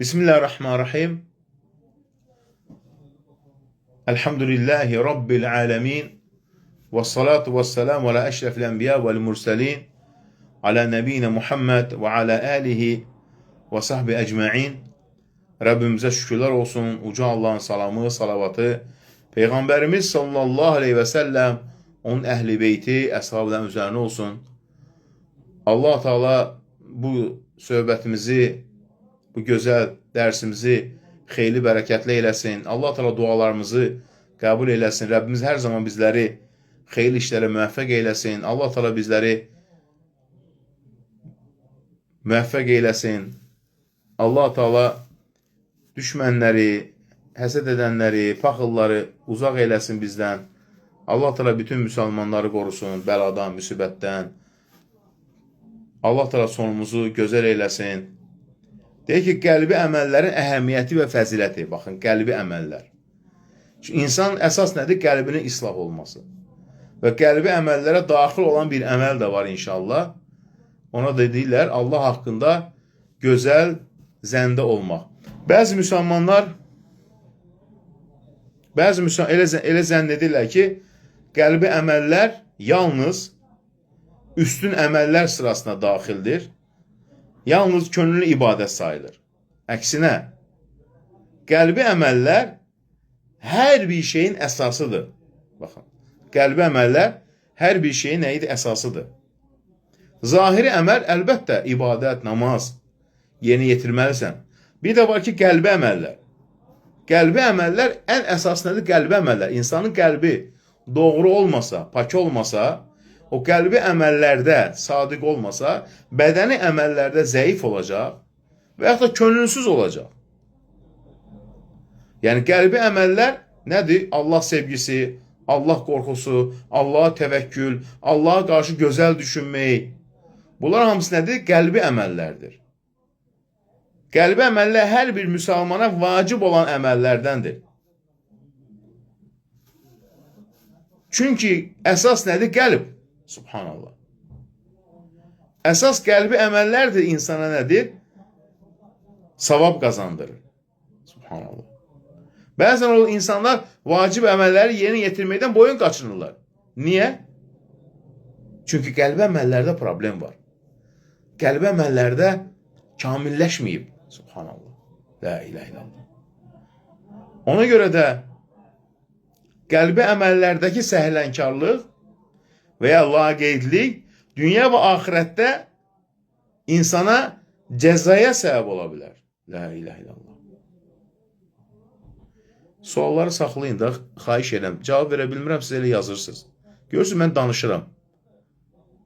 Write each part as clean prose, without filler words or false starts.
Bismillahirrahmanirrahim. Elhamdülillahi Rabbil alemin. Ve salatu ve selamu ala eşrefil enbiya vel murselin. Ala nebine Muhammed ve ala alihi ve sahbi ecma'in. Rabbimize şükürler olsun. Uca Allah'ın salamı, salavatı. Peygamberimiz sallallahu aleyhi ve sellem, onun ehli beyti, əshabından üzerine olsun. Allah Teala bu söhbətimizi, bu gözəl dərsimizi xeyli bərəkətli eləsin. Allah Teala dualarımızı qəbul eləsin. Rəbbimiz hər zaman bizləri xeyli işlərə müvəffəq eləsin. Allah Teala bizləri müvəffəq eləsin. Allah Teala düşmənləri, həsəd edənləri, paxılları uzaq eləsin bizdən. Allah Teala bütün müsəlmanları qorusun bəladan, müsibətdən. Allah Teala sonumuzu gözəl eləsin. Deyək ki, qəlbi əməllərin əhəmiyyəti və fəziləti. Baxın, qəlbi əməllər. Çünki insan əsas nədir? Qəlbinin islah olması. Və qəlbi əməllərə daxil olan bir əməl də var inşallah. Ona da deyirlər, Allah haqqında gözəl zəndə olmaq. Bəzi müsəlmanlar elə zənn edirlər ki, qəlbi əməllər yalnız üstün əməllər sırasına daxildir. Yalnız könüllü ibadət sayılır. Əksinə, qəlbi əməllər hər bir şeyin əsasıdır. Baxın, qəlbi əməllər hər bir şeyin nəyidir? Əsasıdır. Zahiri əməl əlbəttə ibadət, namaz yerinə yetirməlisən. Bir də var ki, qəlbi əməllər. Qəlbi əməllər ən əsas nədir? Qəlbi əməllər. İnsanın qəlbi doğru olmasa, pak olmasa, o qəlbi əməllərdə sadiq olmasa, bədəni əməllərdə zəif olacaq və yaxud da könülsüz olacaq. Yəni, qəlbi əməllər nədir? Allah sevgisi, Allah qorxusu, Allaha təvəkkül, Allaha qarşı gözəl düşünmək. Bunlar hamısı nədir? Qəlbi əməllərdir. Qəlbi əməllər hər bir müsəlmana vacib olan əməllərdəndir. Çünki əsas nədir? Qəlb. Subhanallah. Əsas qəlbi əməllərdir insana nədir? Savab qazandırır. Subhanallah. Bəzən o insanlar vacib əməlləri yerinə yetirməkdən boyun qaçırırlar. Niyə? Çünki qəlbi əməllərdə problem var. Qəlbi əməllərdə kamilləşməyib. Subhanallah. La ilahe illallah. Ona görə də qəlbi əməllərdəki səhlənkarlıq və ya laqeydlik dünya və axirətdə insana cəzaya səbəb ola bilər. La ilahe illallah. Sualları saxlayın da, xahiş edirəm. Cavab verə bilmirəm, siz elə yazırsınız. Görürsünüz, mən danışıram.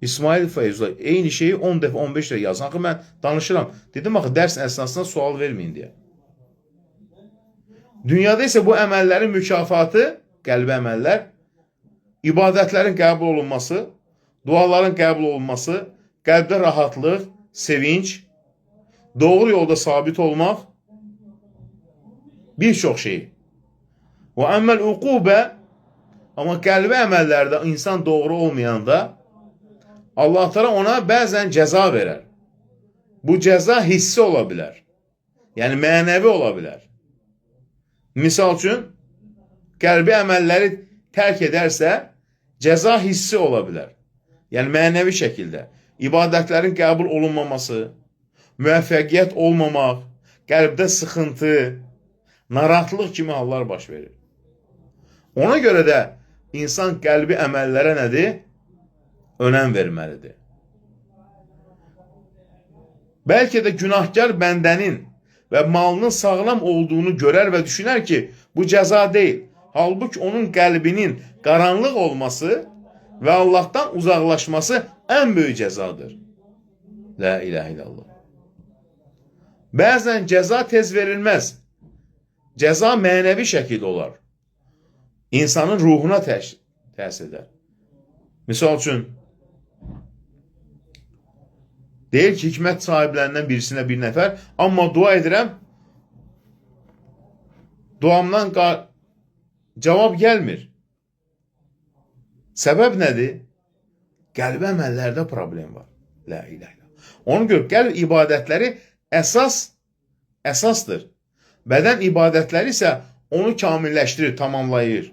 İsmail Feyzullah eyni şeyi 10 dəfə, 15 dəfə yazın. Axı, mən danışıram. Dedim, axı, dərs əsnasında sual verməyin deyə. Dünyada isə bu əməllərin mükafatı, qəlbi əməllər, ibadətlərin qəbul olunması, duaların qəbul olunması, qəlbdə rahatlıq, sevinç, doğru yolda sabit olmaq, bir çox şey. Və əmməl uqubə, amma qəlbi əməllərdə insan doğru olmayanda, Allah Teala ona bəzən cəza verər. Bu cəza hissi ola bilər. Yəni, mənəvi ola bilər. Misal üçün, qəlbi əməlləri tərk edərsə, cəza hissi ola bilər. Yəni, mənəvi şəkildə. İbadətlərin qəbul olunmaması, müvəffəqiyyət olmamaq, qəlbdə sıxıntı, narahatlıq kimi hallar baş verir. Ona görə də insan qəlbi əməllərə nədir? Önəm verməlidir. Bəlkə də günahkar bəndənin və malının sağlam olduğunu görər və düşünər ki, bu cəza deyil. Halbuki onun qəlbinin qaranlıq olması və Allahdan uzaqlaşması ən böyük cəzadır. La ilahe illallah. Bəzən cəza tez verilməz. Cəza mənəvi şəkildə olar. İnsanın ruhuna təsir edər. Misal üçün, deyir ki, hikmət sahiblərindən birisinə bir nəfər, amma dua edirəm, duamdan cavab gəlmir. Səbəb nədir? Qəlbi əməllərdə problem var. La ilahe illallah. Ona görə qəlb ibadətləri əsas əsasdır. Bədən ibadətləri isə onu kamilləşdirir, tamamlayır.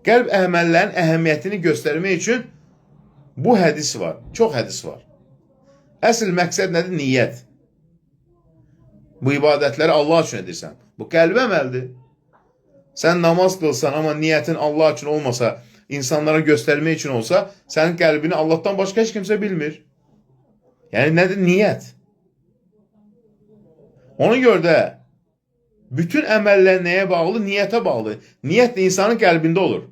Qəlb əməllərin əhəmiyyətini göstərmək üçün bu hədis var, çox hədis var. Əsl məqsəd nədir? Niyyət. Bu ibadətləri Allah üçün edirsən. Bu qəlbi əməldir. Sən namaz qılsan, amma niyyətin Allah üçün olmasa, insanlara göstərmək üçün olsa, sənin qəlbini Allahdan başqa heç kimsə bilmir. Yəni nədir? Niyyət. Ona görə də bütün əməllər nəyə bağlı? Niyyətə bağlı. Niyyət də insanın qəlbində olur.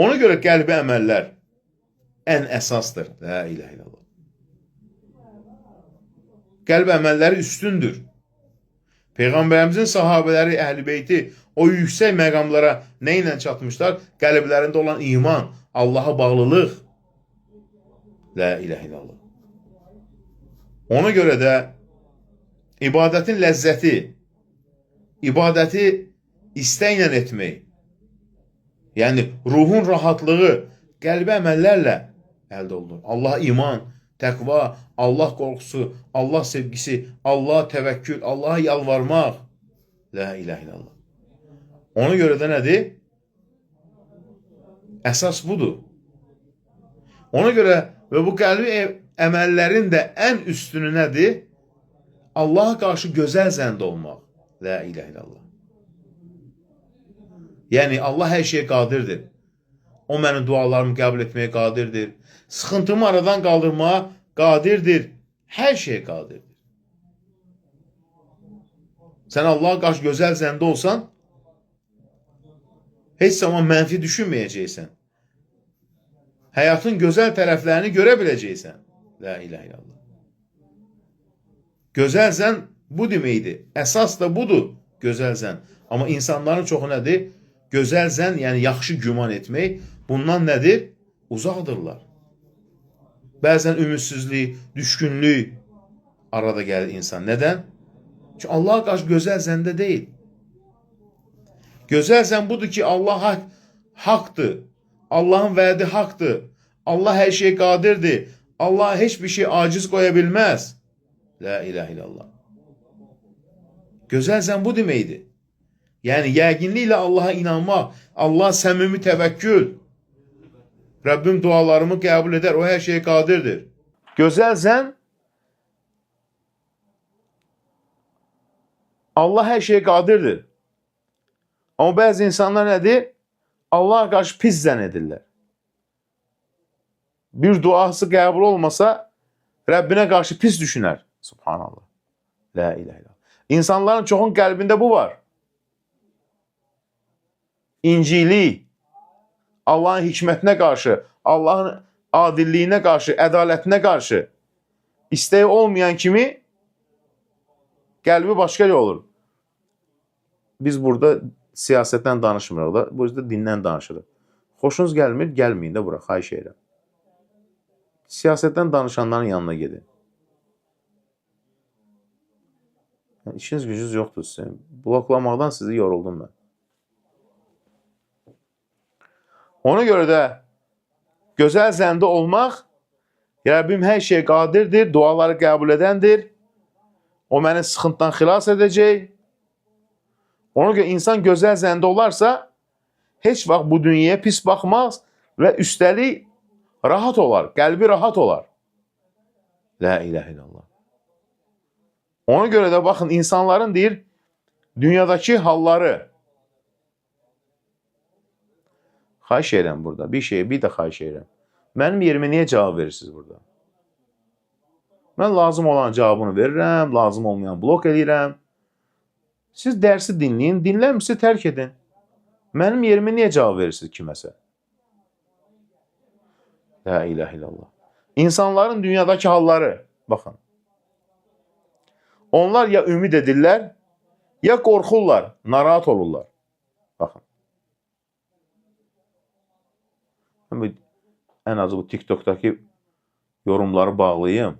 Ona görə qəlbi əməllər ən əsasdır. La ilahe illallah. Qəlb əməlləri üstündür. Peyğəmbərimizin sahabələri, əhl-i beyti o yüksək məqamlara nə ilə çatmışlar? Qəlblərində olan iman, Allaha bağlılıq. La ilahe illallah. Ona görə də ibadətin ləzzəti, ibadəti istəklə etmək, yəni ruhun rahatlığı qəlbi əməllərlə əldə olunur. Allaha iman, təqva, Allah qorxusu, Allah sevgisi, Allah təvəkkül, Allaha yalvarmaq. La ilahe illallah. Ona görə də nədir? Əsas budur. Ona görə və bu qəlbi əməllərin də ən üstünü nədir? Allaha qarşı gözəl zəndə olmaq. La ilahe illallah. Yəni Allah hər şeyə qadirdir. O mənim dualarımı qəbul etməyə qadirdir. Sıxıntımı aradan qaldırmağa qadirdir. Hər şeyə qadirdir. Sən Allaha qarşı gözəl zəndə olsan, heç zaman mənfi düşünməyəcəksən. Həyatın gözəl tərəflərini görə biləcəksən. La ilahe illallah. Gözəl zən bu deməkdir. Əsas da budur, gözəl zən. Amma insanların çoxu nədir? Gözəl zən, yəni yaxşı güman etmək, bundan nədir? Uzaqdırlar. Bəzən ümidsizlik, düşkünlük arada gəlir insan. Nədən? Çünki Allaha qarşı gözəl zəndə deyil. Gözəl zən budur ki, Allah haqdır. Allahın vədi haqdır. Allah hər şeyə qadirdir. Allah heç bir şey aciz qoya bilməz. La ilahe illallah. Gözəl zən bu deməkdir. Yəni, yəqinliklə Allaha inanmaq, Allah səmimi təvəkkül. Rəbbim dualarımı qəbul edər, o hər şeyə qadirdir. Gözəl zən, Allah hər şeyə qadirdir. Amma bəzi insanlar nədir? Allaha qarşı pis zən edirlər. Bir duası qəbul olmasa, Rəbbinə qarşı pis düşünər. Subhanallah. La ilahe illallah. İnsanların çoxun qəlbində bu var. İncili, Allahın hikmətinə qarşı, Allahın adilliyinə qarşı, ədalətinə qarşı istəyi olmayan kimi qəlbi başqa yol olur. Biz burada siyasətdən danışmırıq da, burada dindən danışırıq. Xoşunuz gəlmir, gəlməyin də bura, xahiş edirəm. Siyasətdən danışanların yanına gedin. Yəni, işiniz gücünüz yoxdur sizin. Bloklamaqdan sizi yoruldum mən. Ona görə də gözəl zəndə olmaq, Rəbbim hər şeyə qadirdir, duaları qəbul edəndir. O məni sıxıntıdan xilas edəcək. Ona görə insan gözəl zəndə olarsa, heç vaxt bu dünyaya pis baxmaz və üstəlik rahat olar, qəlbi rahat olar. La ilahe illallah. Ona görə də baxın, insanların deyir, dünyadakı halları. Xahiş edirəm burada, bir də xahiş edirəm. Mənim yerimə niyə cavab verirsiniz burada? Mən lazım olan cavabını verirəm, lazım olmayan blok edirəm. Siz dərsi dinləyin, dinləmirsə tərk edin. Mənim yerimə niyə cavab verirsiniz kiməsə? La ilahe illallah. İnsanların dünyadakı halları, baxın. Onlar ya ümid edirlər, ya qorxurlar, narahat olurlar. Baxın. Ən azı bu TikTok'daki yorumları bağlayayım.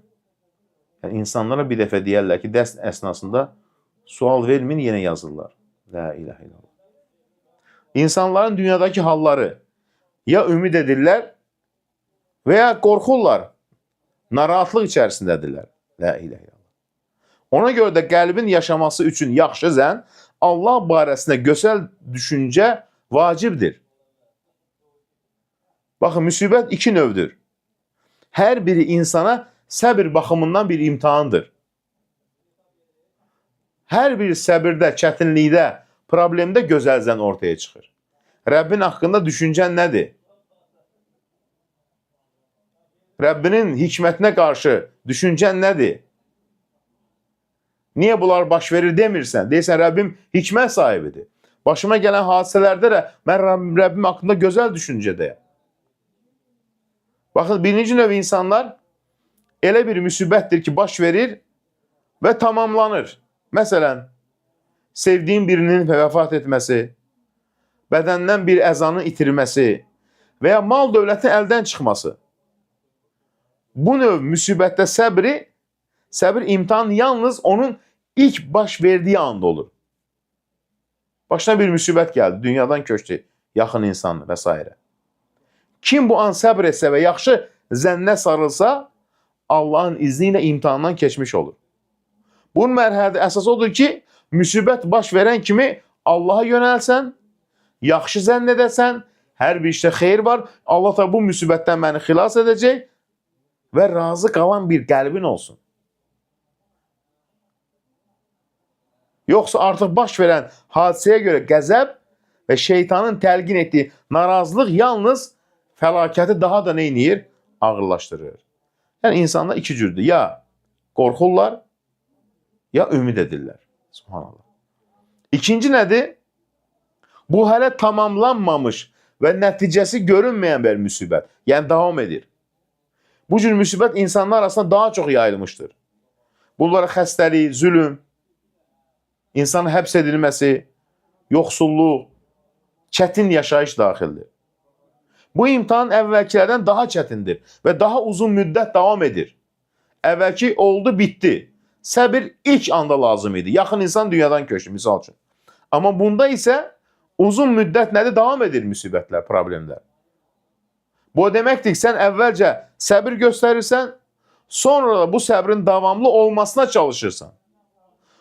Yəni, insanlara bir dəfə deyərlər ki, dərs əsnasında sual verməyin, yenə yazırlar. La ilahe illallah. İnsanların dünyadakı halları ya ümid edirlər və ya qorxurlar, narahatlıq içərisindədirlər. La ilahe illallah. Ona görə də qəlbin yaşaması üçün yaxşı zənn, Allah barəsində gözəl düşüncə vacibdir. Baxın, müsibət iki növdür. Hər biri insana səbir baxımından bir imtihandır. Hər bir səbirdə, çətinlikdə, problemdə gözəl zənn ortaya çıxır. Rəbbin haqqında düşüncən nədir? Rəbbinin hikmətinə qarşı düşüncən nədir? Niyə bunlar baş verir demirsən? Deyirsən, Rəbbim hikmət sahibidir. Başıma gələn hadisələrdə də mən Rəbbim haqqında gözəl düşüncədəyəm. Baxın, birinci növ insanlar elə bir müsibətdir ki, baş verir və tamamlanır. Məsələn, sevdiyin birinin vəfat etməsi, bədəndən bir əzanın itirməsi və ya mal dövlətin əldən çıxması. Bu növ müsibətdə səbir imtihanı yalnız onun ilk baş verdiyi anda olur. Başına bir müsibət gəldi, dünyadan köçdü, yaxın insan və s. Kim bu an səbr etsə və yaxşı zənnə sarılsa, Allahın izni ilə imtihandan keçmiş olur. Bunun mərhələdə əsas odur ki, müsibət baş verən kimi Allaha yönəlsən, yaxşı zənn edəsən, hər bir işdə xeyir var, Allah da bu müsibətdən məni xilas edəcək və razı qalan bir qəlbin olsun. Yoxsa artıq baş verən hadisəyə görə qəzəb və şeytanın təlqin etdiyi narazılıq yalnız fəlakəti daha da neyniyir? Ağırlaşdırır. Yəni, insanlar iki cürdür. Ya qorxurlar, ya ümid edirlər. Subhanallah. İkinci nədir? Bu hələ tamamlanmamış və nəticəsi görünməyən bir müsibət. Yəni, davam edir. Bu cür müsibət insanlar arasında daha çox yayılmışdır. Bunlara xəstəlik, zülüm, insanın həbs edilməsi, yoxsulluq, çətin yaşayış daxildir. Bu imtihan əvvəlkilərdən daha çətindir və daha uzun müddət davam edir. Əvvəlki oldu, bitdi. Səbir ilk anda lazım idi. Yaxın insan dünyadan köçdü, misal üçün. Amma bunda isə uzun müddət nədir? Davam edir müsibətlər, problemlər. Bu deməkdir ki, sən əvvəlcə səbir göstərirsən, sonra da bu səbrin davamlı olmasına çalışırsan.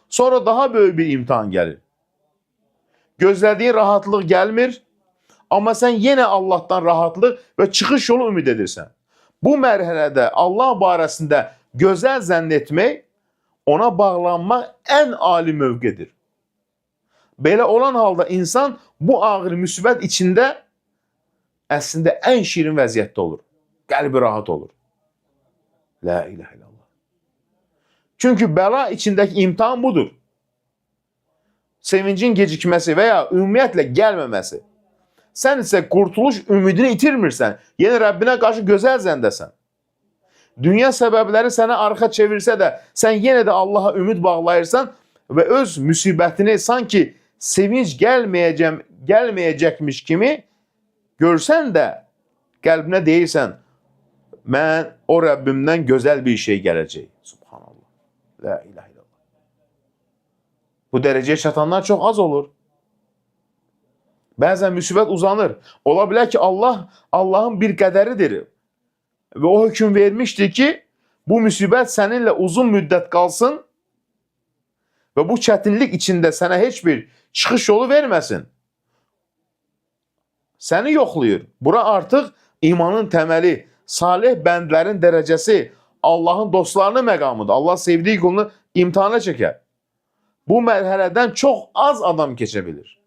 Sonra daha böyük bir imtihan gəlir. Gözlədiyin rahatlıq gəlmir, amma sən yenə Allahdan rahatlıq və çıxış yolu ümid edirsən. Bu mərhələdə Allah barəsində gözəl zənn etmək, ona bağlanmaq ən ali mövqedir. Belə olan halda insan bu ağır müsibət içində əslində ən şirin vəziyyətdə olur. Qəlbi rahat olur. La ilahe illallah. Çünki bəla içindəki imtihan budur. Sevincin gecikməsi və ya ümumiyyətlə gəlməməsi. Sən isə qurtuluş ümidini itirmirsən. Yenə Rəbbinə qarşı gözəl zəndəsən. Dünya səbəbləri sənə arxa çevirsə də, sən yenə də Allaha ümid bağlayırsan və öz müsibətini sanki sevinç gəlməyəcəkmiş kimi görsən də qəlbinə deyirsən, mən o Rəbbimdən gözəl bir şey gələcək. Subhanallah. La ilahe illallah. Bu dərəcəyə çatanlar çox az olur. Bəzən müsibət uzanır. Ola bilər ki, Allahın bir qədəridir. Və o hökm vermişdir ki, bu müsibət səninlə uzun müddət qalsın və bu çətinlik içində sənə heç bir çıxış yolu verməsin. Səni yoxlayır. Bura artıq imanın təməli, salih bəndlərin dərəcəsi, Allahın dostlarının məqamıdır. Allah sevdiyi qulunu imtihana çəkər. Bu mərhələdən çox az adam keçə bilir.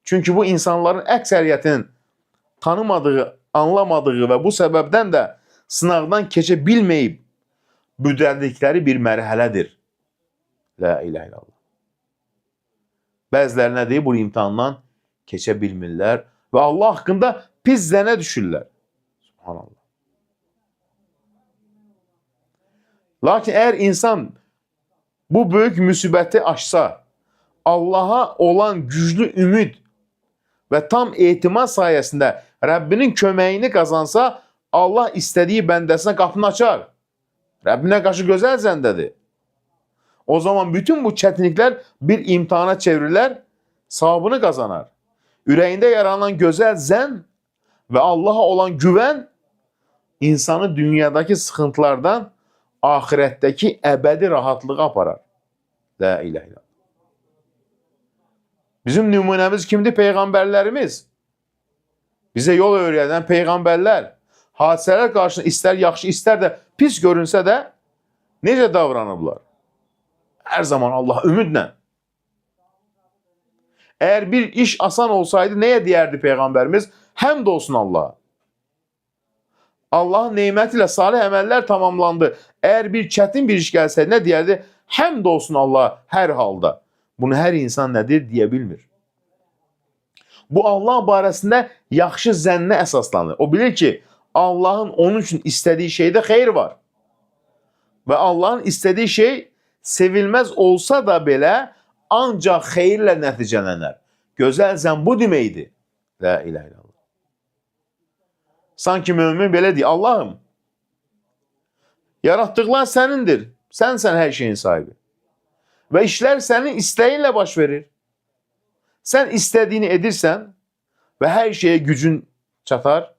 Çünki bu insanların əksəriyyətinin tanımadığı, anlamadığı və bu səbəbdən də sınaqdan keçə bilməyib büdrədikləri bir mərhələdir. La ilahe illallah. Bəziləri nə deyir? Bu imtihandan keçə bilmirlər və Allah haqqında pis zənə düşürlər. Subhanallah. Lakin əgər insan bu böyük müsibəti aşsa, Allaha olan güclü ümid və tam etimad sayəsində Rəbbinin köməyini qazansa, Allah istədiyi bəndəsinə qapını açar. Rəbbinə qarşı gözəl zəndədir. O zaman bütün bu çətinliklər bir imtihana çevrilər, savabını qazanar. Ürəyində yaranan gözəl zənn və Allaha olan güvən insanı dünyadakı sıxıntılardan ahirətdəki əbədi rahatlığı aparar. La ilahe illallah. Bizim nümunəmiz kimdir? Peyğəmbərlərimiz. Bizə yol öyrədən peyğəmbərlər. Hadisələr qarşısında istər yaxşı, istər də pis görünsə də necə davranıblar? Hər zaman Allah ümidlə. Əgər bir iş asan olsaydı, nəyə deyərdi Peyğəmbərimiz? Həmd olsun Allah'a. Allahın neymət ilə salih əməllər tamamlandı. Əgər bir çətin bir iş gəlsəydi, nə deyərdi? Həmd olsun Allah'a hər halda. Bunu hər insan nədir deyə bilmir. Bu Allah barəsində yaxşı zənnə əsaslanır. O bilir ki, Allahın onun üçün istədiyi şeydə xeyir var. Və Allahın istədiyi şey sevilməz olsa da belə ancaq xeyirlə nəticələnər. Gözəl zənn bu deməkdir. La ilahe illallah. Sanki mömin belə deyir, Allahım, yaratdıqlar sənindir. Sənsən hər şeyin sahibi. Və işlər sənin istəyinlə baş verir. Sən istədiyini edirsən və hər şeyə gücün çatar.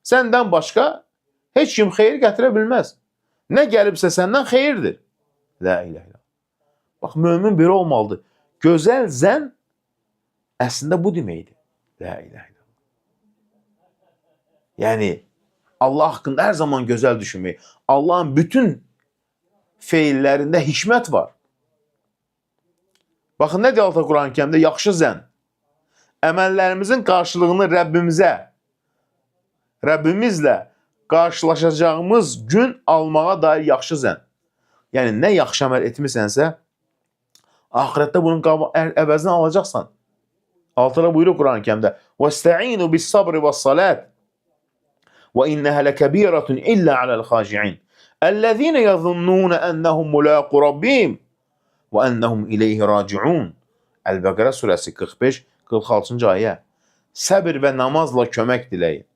Səndən başqa heç kim xeyir gətirə bilməz. Nə gəlibsə səndən xeyirdir. La ilahe illallah. Bax, mömin belə olmalıdır. Gözəl zənn əslində bu deməkdir. La ilahe illallah. Yəni, Allah haqqında hər zaman gözəl düşünmək. Allahın bütün feillərində hikmət var. Baxın, nə deyir Allah Quran-ı Kərimdə? Yaxşı zənn. Əməllərimizin qarşılığını Rəbbimizlə qarşılaşacağımız gün almağa dair yaxşı zənn. Yəni, nə yaxşı əməl etmisənsə, ahirətdə bunun əvəzini alacaqsan. Altıra buyurur Quran-ı Kərimdə: وَاسْتَعِينُوا بِالصَّبْرِ وَالصَّلَاةِ وَإِنَّهَا لَكَبِيرَةٌ إِلَّا عَلَى الْخَاشِعِينَ الَّذِينَ يَظُنُّونَ أَنَّهُمْ مُلَاقُو رَبِّهِمْ وَأَنَّهُمْ إِلَيْهِ رَاجِعُونَ Əl-Bəqərə surəsi 45-46-cı ayə. Səbir və namazla kömək diləyin.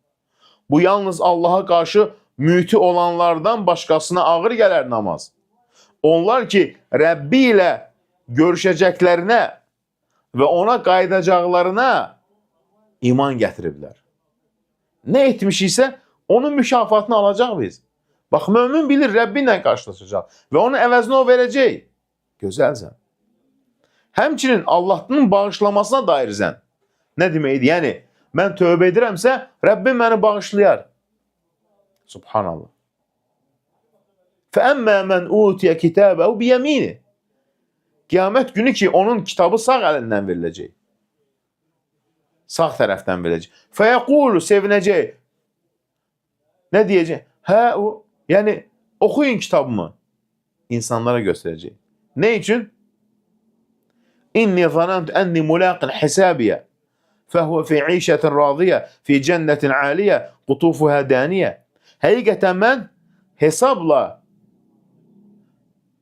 Bu yalnız Allaha qarşı müti olanlardan başqasına ağır gələr namaz. Onlar ki, Rəbbi ilə görüşəcəklərinə və ona qayıdacaqlarına iman gətiriblər. Nə etmişiksə, onun mükafatını alacaq biz. Bax, mömin bilir, Rəbbi ilə qarşılaşacaq və onun əvəzini o verəcək. Gözəl zənn. Həmçinin Allahın bağışlamasına dair zənn. Nə deməkdir? Yəni, mən tövbə edirəmsə, Rəbbim məni bağışlayar. Subhanallah. فَأَمَّا مَنْ اُوْتِيَ كِتَابَهُ بِيَمِينِ Qiyamət günü ki, onun kitabı sağ əlindən veriləcək. Sağ tərəfdən veriləcək. فَيَقُولُ sevinəcək. Nə deyəcək? Yəni, oxuyun kitabımı. İnsanlara göstərəcək. Ne için? İnni zanantu enni mulaqin hisabiye. Fehuve fi işetin radiye. Fi cennetin aliye. Kutufuha daniye. Həqiqətən mən hesabla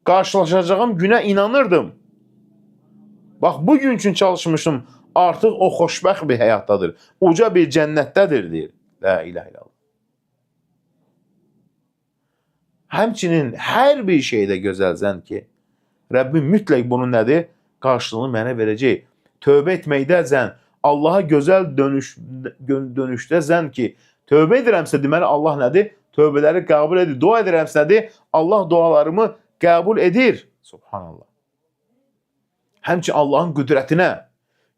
qarşılaşacağım günə inanırdım. Bax, bugün üçün çalışmışım. Artıq o xoşbəxt bir həyatdadır. Uca bir cənnətdədir, deyir. La ilahe illallah. Həmçinin hər bir şeydə gözəl zənn ki, Rəbbim mütləq bunun nədir? Qarşılığını mənə verəcək. Tövbə etməkdə zənn, Allaha gözəl dönüşdə zənn ki, tövbə edirəmsə deməli Allah nədir? Tövbələri qəbul edir. Dua edirəmsə nədir? Allah dualarımı qəbul edir. Subhanallah. Həmçinin Allahın qüdrətinə,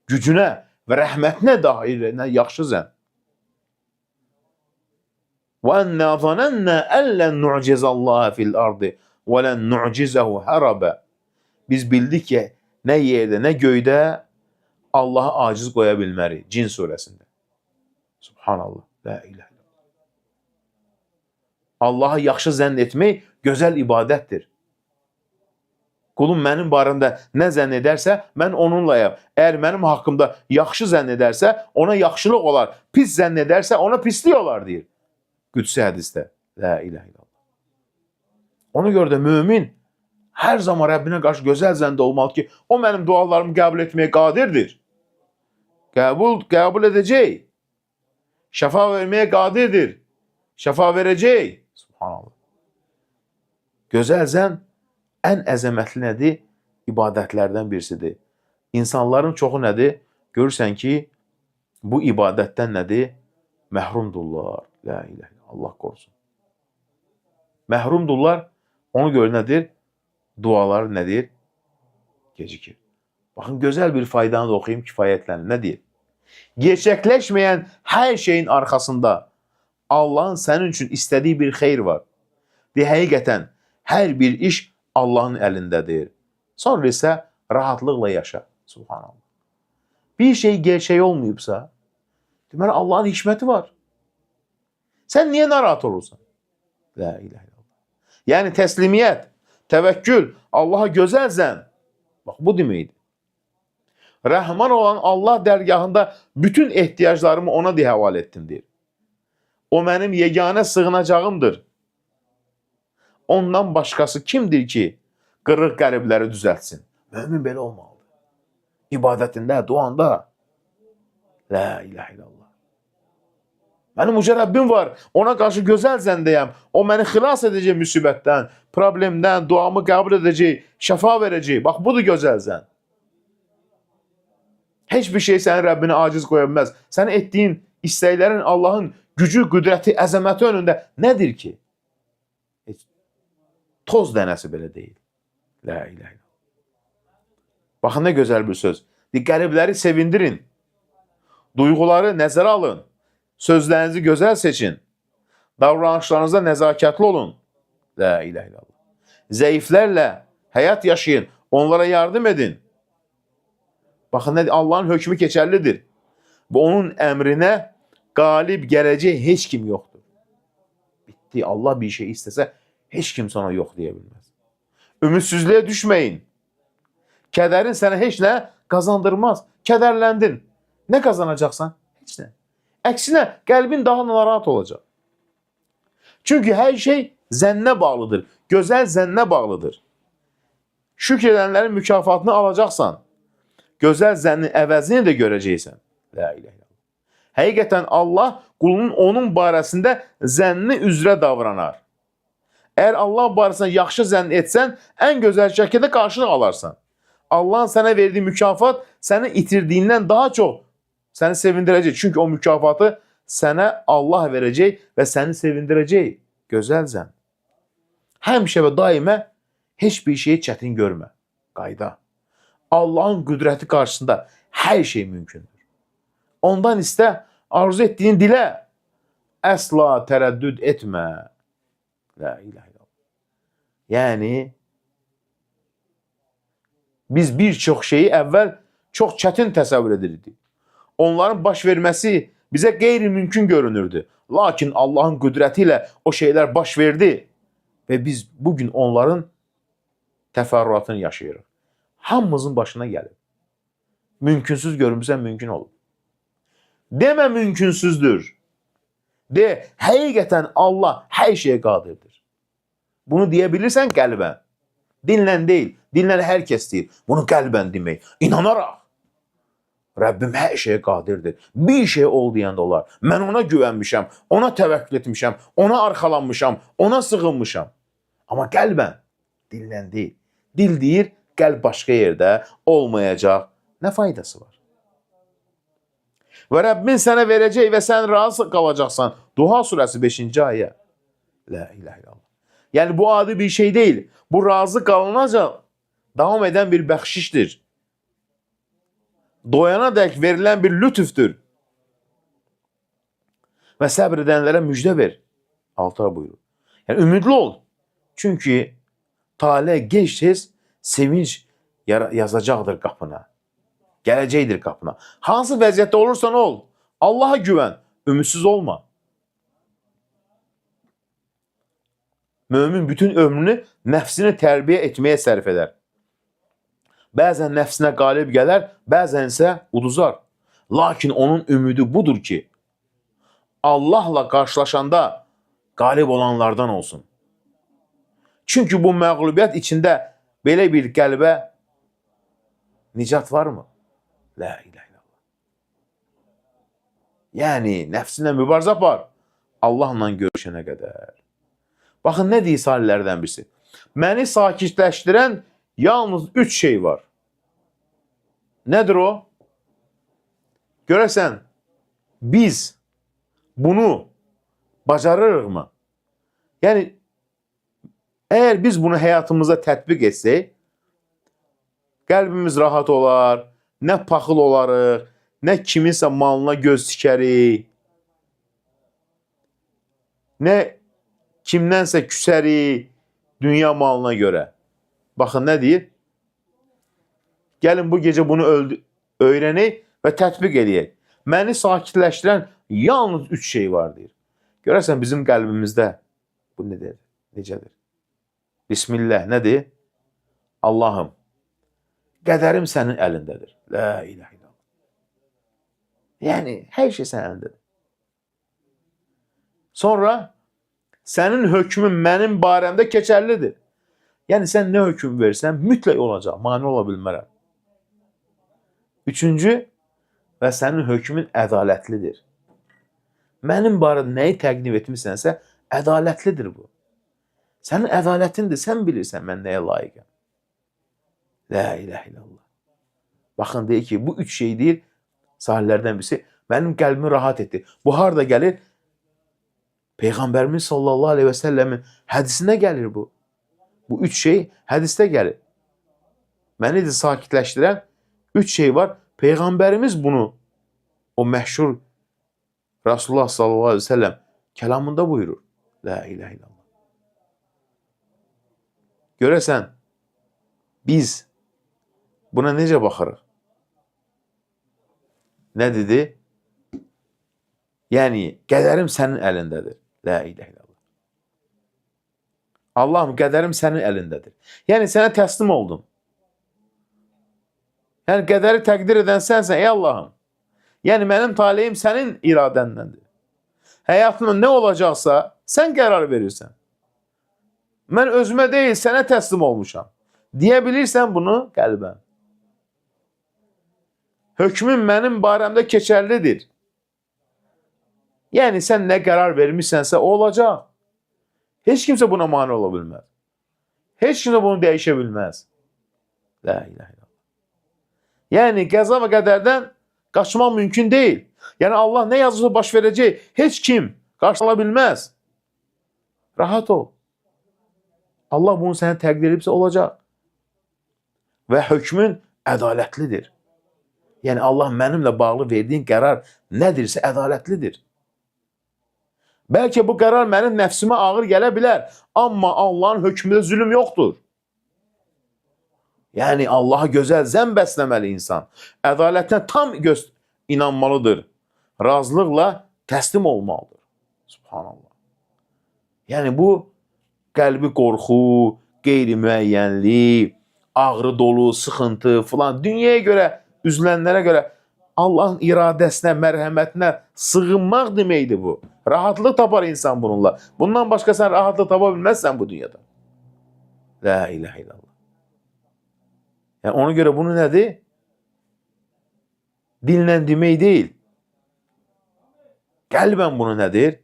gücünə və rəhmətinə dair yaxşı zənn. وَأَنَّا ظَنَنَّا أَلَّنْ نُعْجِزَ اللّٰهَ فِي الْأَرْضِ وَلَنْ نُعْجِزَهُ هَرَبًا Biz bildik ki, nə yerdə, nə göydə Allah'a aciz qoya bilmərik. Cin surəsində. Subhanallah. La ilahe illallah. Allah'a yaxşı zənn etmək gözəl ibadətdir. Qulum mənim barəmdə nə zənn edərsə, mən onunlayam. Əgər mənim haqqımda yaxşı zənn edərsə, ona yaxşılıq olar. Pis zənn edərsə, ona pislik olar, deyir. Qüdsi hədisdə. La ilahe illallah. Ona görə də mömin hər zaman Rəbbinə qarşı gözəl zəndə olmalı ki, o mənim dualarımı qəbul etməyə qadirdir. Qəbul edəcək. Şəfa verməyə qadirdir. Şəfa verəcək. Subhanallah. Gözəl zənn ən əzəmətli nədir? İbadətlərdən birisidir. İnsanların çoxu nədir? Görürsən ki, bu ibadətdən nədir? Məhrumdurlar. La ilahe illallah. Allah qorusun. Məhrumdurlar. Ona görə nədir? Duaları nədir? Gecikir. Baxın, gözəl bir faydanı da oxuyayım, kifayətlənir. Nə deyir? Gerçəkləşməyən hər şeyin arxasında Allahın sənin üçün istədiyi bir xeyr var. Həqiqətən, hər bir iş Allahın əlindədir. Sonra isə rahatlıqla yaşa. Subhanallah. Bir şey gerçək olmayıbsa, deməli Allahın hikməti var. Sən niyə narahat olursan? La ilahe illallah. Yəni təslimiyyət, təvəkkül, Allaha gözəl zənn. Bax, bu deməkdir. Rəhman olan Allah dərgahında bütün ehtiyaclarımı ona həvalə etdim, deyir. O mənim yeganə sığınacağımdır. Ondan başqası kimdir ki, qırıq qəribləri düzəltsin? Mömin belə olmalıdır. İbadətində, duanda. La ilahe illallah. Mənim uca Rəbbim var. Ona qarşı gözəl zəndəyəm. O məni xilas edəcək müsibətdən, problemdən, duamı qəbul edəcək, şəfa verəcək. Bax, budur gözəl zənn. Heç bir şey sənin Rəbbini aciz qoya bilməz. Sənin etdiyin istəklərin Allahın gücü, qüdrəti, əzəməti önündə nədir ki? Heç toz dənəsi belə deyil. La ilahe illallah. Baxın, nə gözəl bir söz. Qəribləri sevindirin. Duyğuları nəzərə alın. Sözlərinizi gözəl seçin. Davranışlarınızda nəzakətli olun. La ilahe illallah. Zəiflərlə həyat yaşayın. Onlara yardım edin. Baxın, Allahın hökmü keçərlidir. Və onun əmrinə qalib gələcək heç kim yoxdur. Bitti. Allah bir şey istəsə, heç kim sana yox deyə bilməz. Ümidsizliyə düşməyin. Kədərin sənə heç nə qazandırmaz. Kədərləndin. Nə qazanacaqsan? Heç nə. Əksinə, qəlbin daha narahat olacaq. Çünki hər şey zənnə bağlıdır. Gözəl zənnə bağlıdır. Şükr edənlərin mükafatını alacaqsan. Gözəl zənnin əvəzini də görəcəksən. La ilahe illallah. Həqiqətən Allah qulunun onun barəsində zənni üzrə davranar. Əgər Allah barəsində yaxşı zənn etsən, ən gözəl şəkildə qarşılıq alarsan. Allahın sənə verdiyi mükafat səni itirdiyindən daha çox səni sevindirəcək. Çünki o mükafatı sənə Allah verəcək və səni sevindirəcək. Gözəl zənn. Həmişə və daimə heç bir şeyi çətin görmə. Qayda. Allahın qüdrəti qarşısında hər şey mümkündür. Ondan istə, arzu etdiyin dilə. Əsla tərəddüd etmə. La ilahe illallah. Yəni, biz bir çox şeyi əvvəl çox çətin təsəvvür edirdik. Onların baş verməsi bizə qeyri-mümkün görünürdü. Lakin Allahın qüdrəti ilə o şeylər baş verdi və biz bugün onların təfərrüatını yaşayırıq. Hamımızın başına gəlib. Mümkünsüz görünürsə mümkün olur. Demə mümkünsüzdür. De, həqiqətən Allah hər şeyə qadirdir. Bunu deyə bilirsən qəlbən. Dinlə deyil. Dinlə hər kəs deyir. Bunu qəlbən demək. İnanaraq. Rəbbim hər şeyə qadirdir. Bir şey ol deyəndə olar. Mən ona güvənmişəm, ona təvəkkül etmişəm, ona arxalanmışam, ona sığınmışam. Amma qəlbən, dillə deyil. Dil deyir, qəlb başqa yerdə olmayacaq. Nə faydası var? Və Rəbbin sənə verəcək və sən razı qalacaqsan. Duha surəsi 5-ci ayə. La ilahe illallah. Yəni bu adi bir şey deyil. Bu razı qalınacaq davam edən bir bəxşişdir. Doyana dək verilən bir lütüftür. Və səbr edənlərə müjdə ver. Allah buyurur. Yəni ümidli ol. Çünki talih gec-tez sevinç yazacaqdır qapına. Gələcəkdir qapına. Hansı vəziyyətdə olursan ol. Allaha güvən. Ümidsiz olma. Mömin bütün ömrünü nəfsini tərbiyə etməyə sərf edər. Bəzən nəfsinə qalib gələr, bəzən isə uduzar. Lakin onun ümidi budur ki, Allahla qarşılaşanda qalib olanlardan olsun. Çünki bu məğlubiyyət içində belə bir qəlbə nicat varmı? La ilahe illallah. Yəni, nəfsinə mübarizə apar. Allahla görüşənə qədər. Baxın, nə deyir salihlərdən birisi? Məni sakitləşdirən yalnız 3 şey var. Nədir o? Görəsən, biz bunu bacarırıq mı? Yəni, Eğer biz bunu həyatımıza tətbiq etsək, qəlbimiz rahat olar, nə paxıl olarıq, nə kiminsə malına göz tikərik, nə kimdənsə küsərik dünya malına görə. Baxın, nə deyir? Gəlin bu gecə bunu öyrənək və tətbiq edək. Məni sakitləşdirən yalnız 3 şey var, deyir. Görərsən, bizim qəlbimizdə bu necədir? Bismillah, nədir? Allahım, qədərim sənin əlindədir. La ilahe illallah. Yəni, hər şey sənin əlindədir. Sonra, sənin hökmün mənim barəmdə keçərlidir. Yəni, sən nə hökm versən, mütləq olacaq, mani ola bilmərəm. Üçüncü, və sənin hökmün ədalətlidir. Mənim barədə nəyi təqdim etmişsənsə, ədalətlidir bu. Sənin ədalətindir, sən bilirsən mən nəyə layiqəm. La ilahe illallah. Baxın, deyir ki, bu 3 şey deyir, sahillərdən birisi, mənim qəlbimi rahat etdi. Bu harada gəlir? Peyğəmbərimiz sallallahu aleyhi və səlləmin hədisində gəlir bu. Bu 3 şey hədisdə gəlir. Məni də sakitləşdirən 3 şey var. Peyğəmbərimiz bunu, o məşhur Rasulullah sallallahu aleyhi və səlləm kəlamında buyurur. La ilahe illallah. Görəsən, biz buna necə baxırıq? Nə dedi? Yəni, qədərim sənin əlindədir. La ilahe illallah. Allahım, qədərim sənin əlindədir. Yəni, sənə təslim oldum. Yəni, qədəri təqdir edən sənsən, ey Allahım. Yəni, mənim taleyim sənin iradəndəndir. Həyatımda nə olacaqsa, sən qərar verirsən. Mən özümə deyil, sənə təslim olmuşam. Deyə bilirsən bunu qəlbən. Hökmün mənim barəmdə keçərlidir. Yəni, sən nə qərar vermişsənsə, o olacaq. Heç kimsə buna mani ola bilməz. Heç kimsə bunu dəyişə bilməz. La ilahe illallah. Yəni, qəza və qədərdən qaçmaq mümkün deyil. Yəni, Allah nə yazırsa baş verəcək, heç kim qarşıla bilməz. Rahat ol. Allah bunu sənə təqdir edibsə olacaq. Və hökmün ədalətlidir. Yəni, Allah mənimlə bağlı verdiyin qərar nədirsə ədalətlidir. Bəlkə bu qərar mənim nəfsimə ağır gələ bilər, amma Allahın hökmündə zülm yoxdur. Yəni, Allaha gözəl zənn bəsləməli insan. Ədalətinə tam inanmalıdır. Razılıqla təslim olmalıdır. Subhanallah. Yəni, bu qəlbi qorxu, qeyri-müəyyənlik, ağrı dolu, sıxıntı filan, dünyaya görə, üzlənlərə görə Allahın iradəsinə, mərhəmətinə sığınmaq deməkdir bu. Rahatlıq tapar insan bununla. Bundan başqa sən rahatlıq tapa bilməzsən bu dünyada. La ilahe illallah. Yəni, ona görə bunu nədir? Dillə demək deyil. Qəlbən bunu nədir?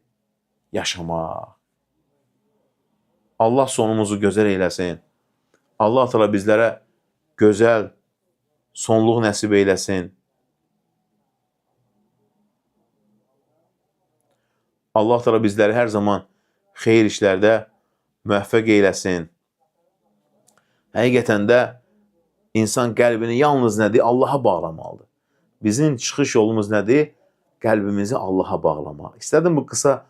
Yaşamaq. Allah sonumuzu gözəl eyləsin. Allah təala bizlərə gözəl sonluq nəsib eyləsin. Allah təala bizləri hər zaman xeyir işlərdə müvəffəq eyləsin. Həqiqətən də insan qəlbini yalnız nədir? Allaha bağlamalıdır. Bizim çıxış yolumuz nədir? Qəlbimizi Allaha bağlamaq. İstədim bu qısa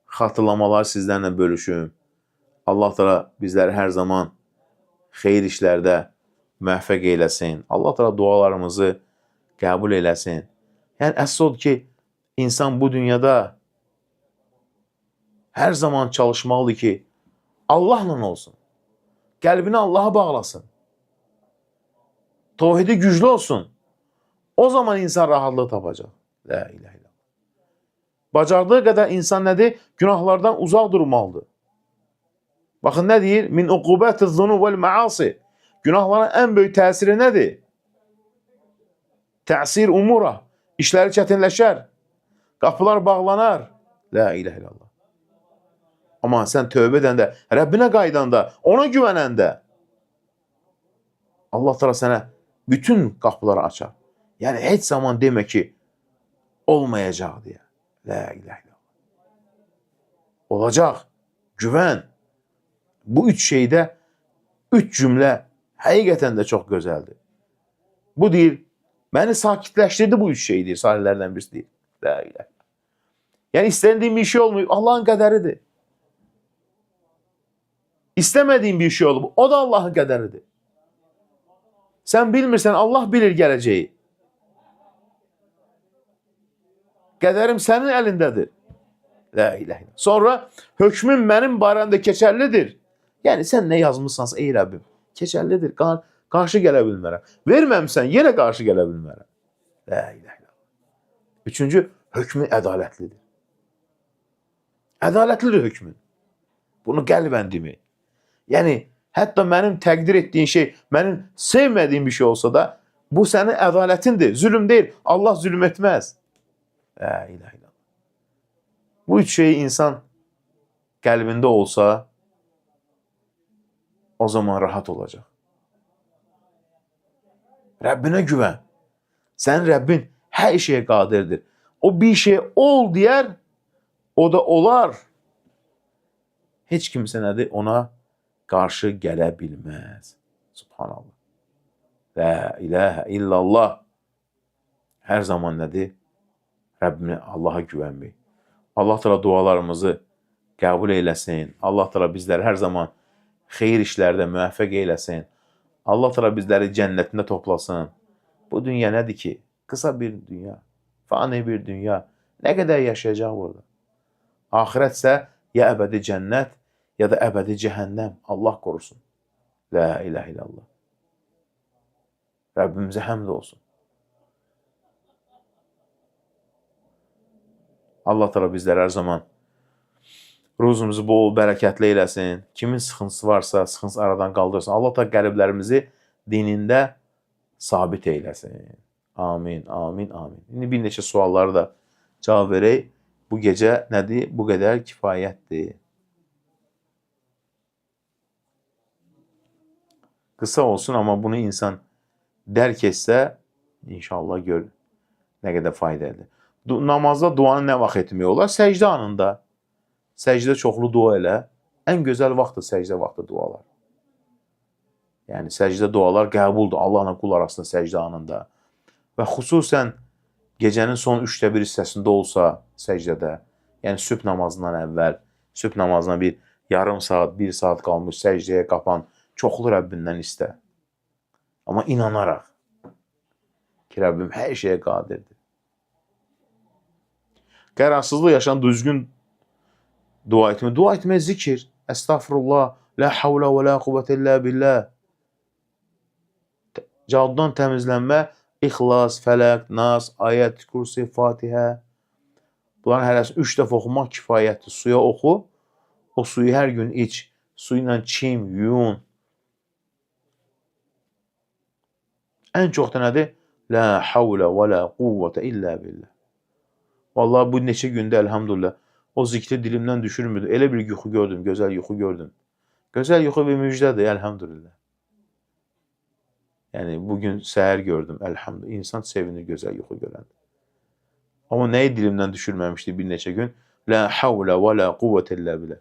xatırlamaları sizlərlə bölüşüm. Allah təala bizləri hər zaman xeyir işlərdə müvəffəq eyləsin. Allah təala dualarımızı qəbul eləsin. Yəni, əsas odur ki, insan bu dünyada hər zaman çalışmalıdır ki, Allahla olsun. Qəlbini Allaha bağlasın. Tevhidi güclü olsun. O zaman insan rahatlıq tapacaq. La ilahe illallah. Bacardığı qədər insan nədir? Günahlardan uzaq durmalıdır. Baxın, nə deyir? Min uqubatiz zunub vel maasi. Günahların ən böyük təsiri nədir? Təsir umura. İşləri çətinləşər. Qapılar bağlanar. La ilahe illallah. Amma sən tövbə edəndə, Rəbbinə qaydanda, ona güvənəndə Allah təala sənə bütün qapıları açar. Yəni, heç zaman demə ki, olmayacaq deyə. La ilahe illallah. Olacaq. Güvən. Bu üç şeydə üç cümlə həqiqətən də çox gözəldir. Bu deyir, məni sakitləşdirdi bu üç şey deyir, salihlərdən birisi deyir. La ilahe. Yəni istəndiyin bir şey olmuyor, Allahın qədəridir. İstəmədiyin bir şey olub, o da Allahın qədəridir. Sən bilmirsən, Allah bilir gələcəyi. Qədərim sənin əlindədir. La ilahe. Sonra hökmün mənim barəmdə keçərlidir. Yəni sən nə yazmışsansa ey Rəbbim, keçərlidir. Qarşı gələ bilmərəm. Verməmsən, yenə qarşı gələ bilmərəm. La ilahe. Üçüncü, hökmün ədalətlidir. Ədalətlidir hökmün. Bunu qəlbən demək. Yəni, hətta mənim təqdir etdiyin şey, mənim sevmədiyim bir şey olsa da, bu sənin ədalətindir. Zülm deyil. Allah zülm etməz. La ilahe. Bu üç şey insan qəlbində olsa, o zaman rahat olacaq. Rəbbinə güvən. Sənin Rəbbin hər şeyə qadirdir. O bir şey ol deyər, o da olar. Heç kimsə nədir? Ona qarşı gələ bilməz. Subhanallah. La ilahe illallah. Hər zaman nədir? Rəbbinə, Allaha güvənmək. Allah təala dualarımızı qəbul eyləsin. Allah təala bizləri hər zaman xeyir işlərdə müvəffəq eyləsin. Allah təala bizləri cənnətində toplasın. Bu dünya nədir ki? Qısa bir dünya, fani bir dünya. Nə qədər yaşayacaq burada? Axirət isə ya əbədi cənnət, ya da əbədi cəhənnəm. Allah qorusun. La ilahe illallah. Rəbbimizə həmd olsun. Allah təala bizləri hər zaman ruzumuzu bol, bərəkətli eləsin. Kimin sıxıntısı varsa, sıxıntısı aradan qaldırsın. Allah təala qəlblərimizi dinində sabit eyləsin. Amin, amin, amin. İndi bir neçə sualları da cavab verək. Bu gecə nədir? Bu qədər kifayətdir. Qısa olsun, amma bunu insan dərk etsə, inşallah gör nə qədər faydalıdır. Namazda duanı nə vaxt etmək olar? Səcdə anında. Səcdə çoxlu dua elə. Ən gözəl vaxtdır səcdə vaxtı dualar. Yəni səcdə dualar qəbuldur Allahla qul arasında səcdə anında. Və xüsusən gecənin son 1/3 hissəsində olsa səcdədə, yəni sübh namazından əvvəl, sübh namazına bir yarım saat, 1 saat qalmış səcdəyə qapan, çoxlu Rəbbindən istə. Amma inanaraq ki, Rəbbim hər şeyə qadirdir. Qərarsızlıq yaşayan düzgün dua etmək. Dua etmək zikir. Estağfurullah. La havlə və la quvvətə illə billah. Caddan təmizlənmə. İxlas, Fələq, Nas, Ayət, Kursi, Fatihə. Bunların hərəsi 3 dəfə oxumaq kifayətdir. Suya oxu. O suyu hər gün iç. Su ilə çim, yuyun. Ən çox da nədir? La havlə və la quvvətə illə billah. Vallahi bu neçə gündə elhamdülillah o zikri dilimdən düşürmürdü. Elə bir yuxu gördüm, gözəl yuxu gördüm. Gözəl yuxu bir müjdədir, elhamdülillah. Yəni bugün səhər gördüm, elhamdülillah. İnsan sevinir gözəl yuxu görəndə. Amma nəyi dilimdən düşürməmişdi bir neçə gün? La havlə və la quvvətə illə billah.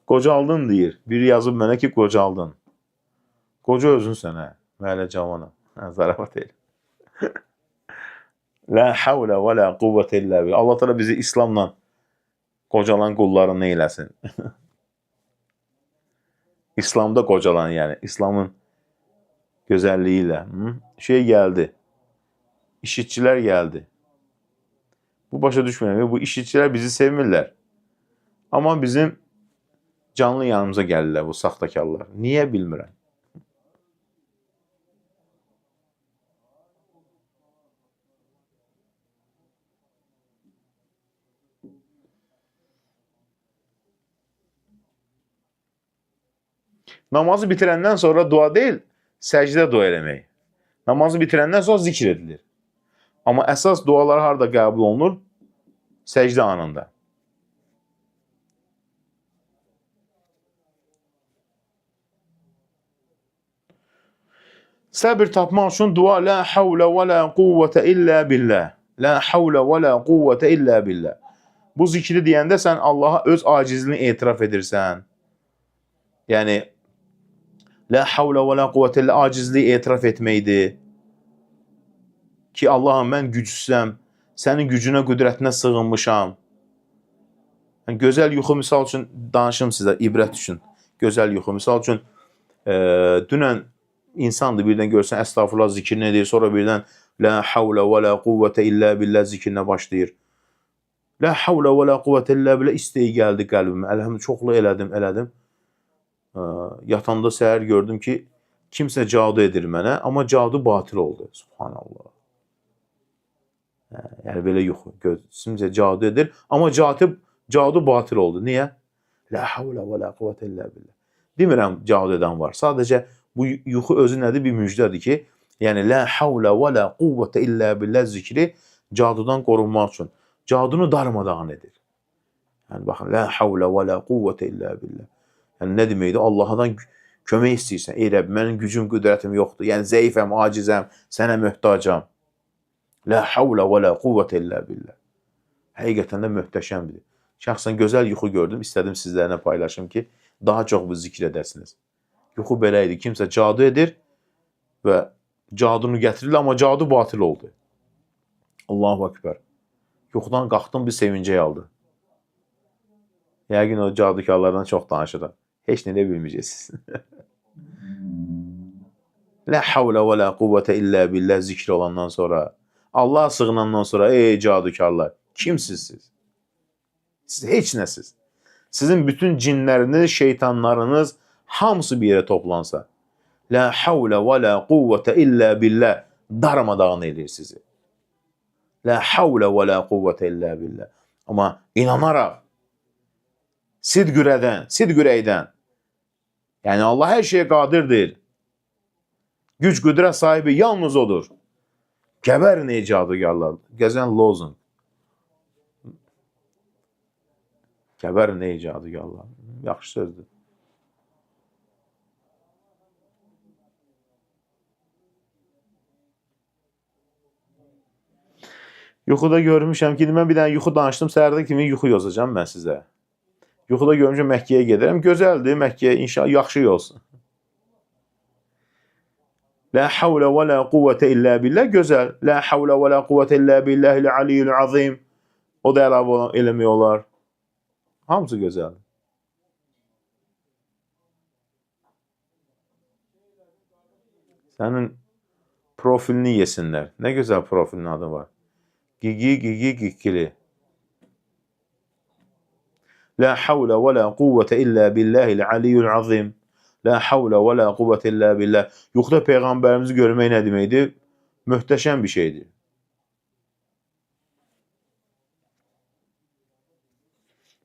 Qocaldın deyir. Biri yazıb mənə ki, qocaldın. Qoca özün sənə, mələ cavanam. Zarafat elə. La havlə və la quvvətə illə billah. Allah təala bizi İslamla qocalan qullarını eyləsin. İslamda qocalan, yəni İslamın gözəlliyi ilə. Gəldi. İşitçilər gəldi. Bu başa düşməyəm. Bu işitçilər bizi sevmirlər. Amma bizim canlı yanımıza gəlirlər bu saxtakarlar. Niyə bilmirəm. Namazı bitirəndən sonra dua deyil, səcdə dua eləmək. Namazı bitirəndən sonra zikr edilir. Amma əsas dualar harada qəbul olunur? Səcdə anında. Səbir tapmaq üçün dua la havlə və la quvvətə illə billah. La havlə və la quvvətə illə billah. Bu zikri deyəndə sən Allaha öz acizliyini etiraf edirsən. Yəni la havlə və la quvvətə illə acizliyi etiraf etməkdir ki, Allahım mən gücsüzəm, sənin gücünə, qüdrətinə sığınmışam. Yəni, gözəl yuxu misal üçün danışım sizə ibrət üçün. Gözəl yuxu misal üçün dünən insandır birdən görsən əstağfurullah zikrini edir, sonra birdən la havlə və la quvvətə illə billah zikrinə başlayır. La havlə və la quvvətə illə billah isteyi gəldi qəlbimə. Əlhəmdülillah çoxlu elədim. Yatanda səhər gördüm ki, kimsə cadu edir mənə, amma cadu batil oldu. Subhanallah. Yəni belə yuxu. Kimsə cadu edir, amma cadu batil oldu. Niyə? La havlə və la quvvətə illə billah. Demirəm cadu edən var. Sadəcə bu yuxu özü nədir? Bir müjdədir ki, yəni la havlə və la quvvətə illə billah zikri cadudan qorunmaq üçün. Cadunu darmadağın edir. Yəni baxın, la havlə və la quvvətə illə billah. Yəni nə deməkdir? Allahdan kömək istəyirsən. Ey Rəbb, mənim gücüm, qüdrətim yoxdur. Yəni zəifəm, acizəm, sənə möhtacam. La havlə və la quvvətə illə billah. Həqiqətən də möhtəşəmdir. Şəxsən gözəl yuxu gördüm. İstədim sizlərlə paylaşım ki, daha çox bu zikr edəsiniz. Yuxu belə idi. Kimsə cadu edir və cadunu gətirirlər, amma cadu batil oldu. Allahu Ekber. Yuxudan qalxdım, bir sevincək aldı. Yəqin o cadukarlardan çox danışırım. Heç nə də bilməyəcəksiniz. La havlə və la quvvətə illə billah zikr olandan sonra, Allah sığınandan sonra, ey cadukarlar, kimsiz siz? Siz heç nəsiz. Sizin bütün cinləriniz, şeytanlarınız hamısı bir yerə toplansa, la havlə və la quvvətə illə billah darmadağın edir sizi. La havlə və la quvvətə illə billah. Amma inanaraq, sidq ürəkdən, yəni Allah hər şeyə qadirdir. Güc, qüdrət sahibi yalnız odur. Gəbərin ey cadugarlar. Gəzən lozun. Gəbərin ey cadugarlar. Yaxşı sözdür. Yuxuda görmüşəm ki, mən bir dənə yuxu danışdım, səhərdə kimi yuxu yozacağım mən sizə. Yuxuda görmüşəm Məkkəyə gedərəm. Gözəldir Məkkəyə, inşallah yaxşı olsun. La havlə və la quvvətə illə billah, gözəl. La havlə və la quvvətə illə billahil aliyyil azim. O da əlavə eləmək olar. Hamısı gözəldir. Sənin profilini yesinlər. Nə gözəl profilin adı var. Gigi. La havlə və la quvvətə illə billahil aliyyil azim. La havlə və la quvvətə illə billah. Yuxuda Peyğəmbərimizi görmək nə deməkdir? Möhtəşəm bir şeydir.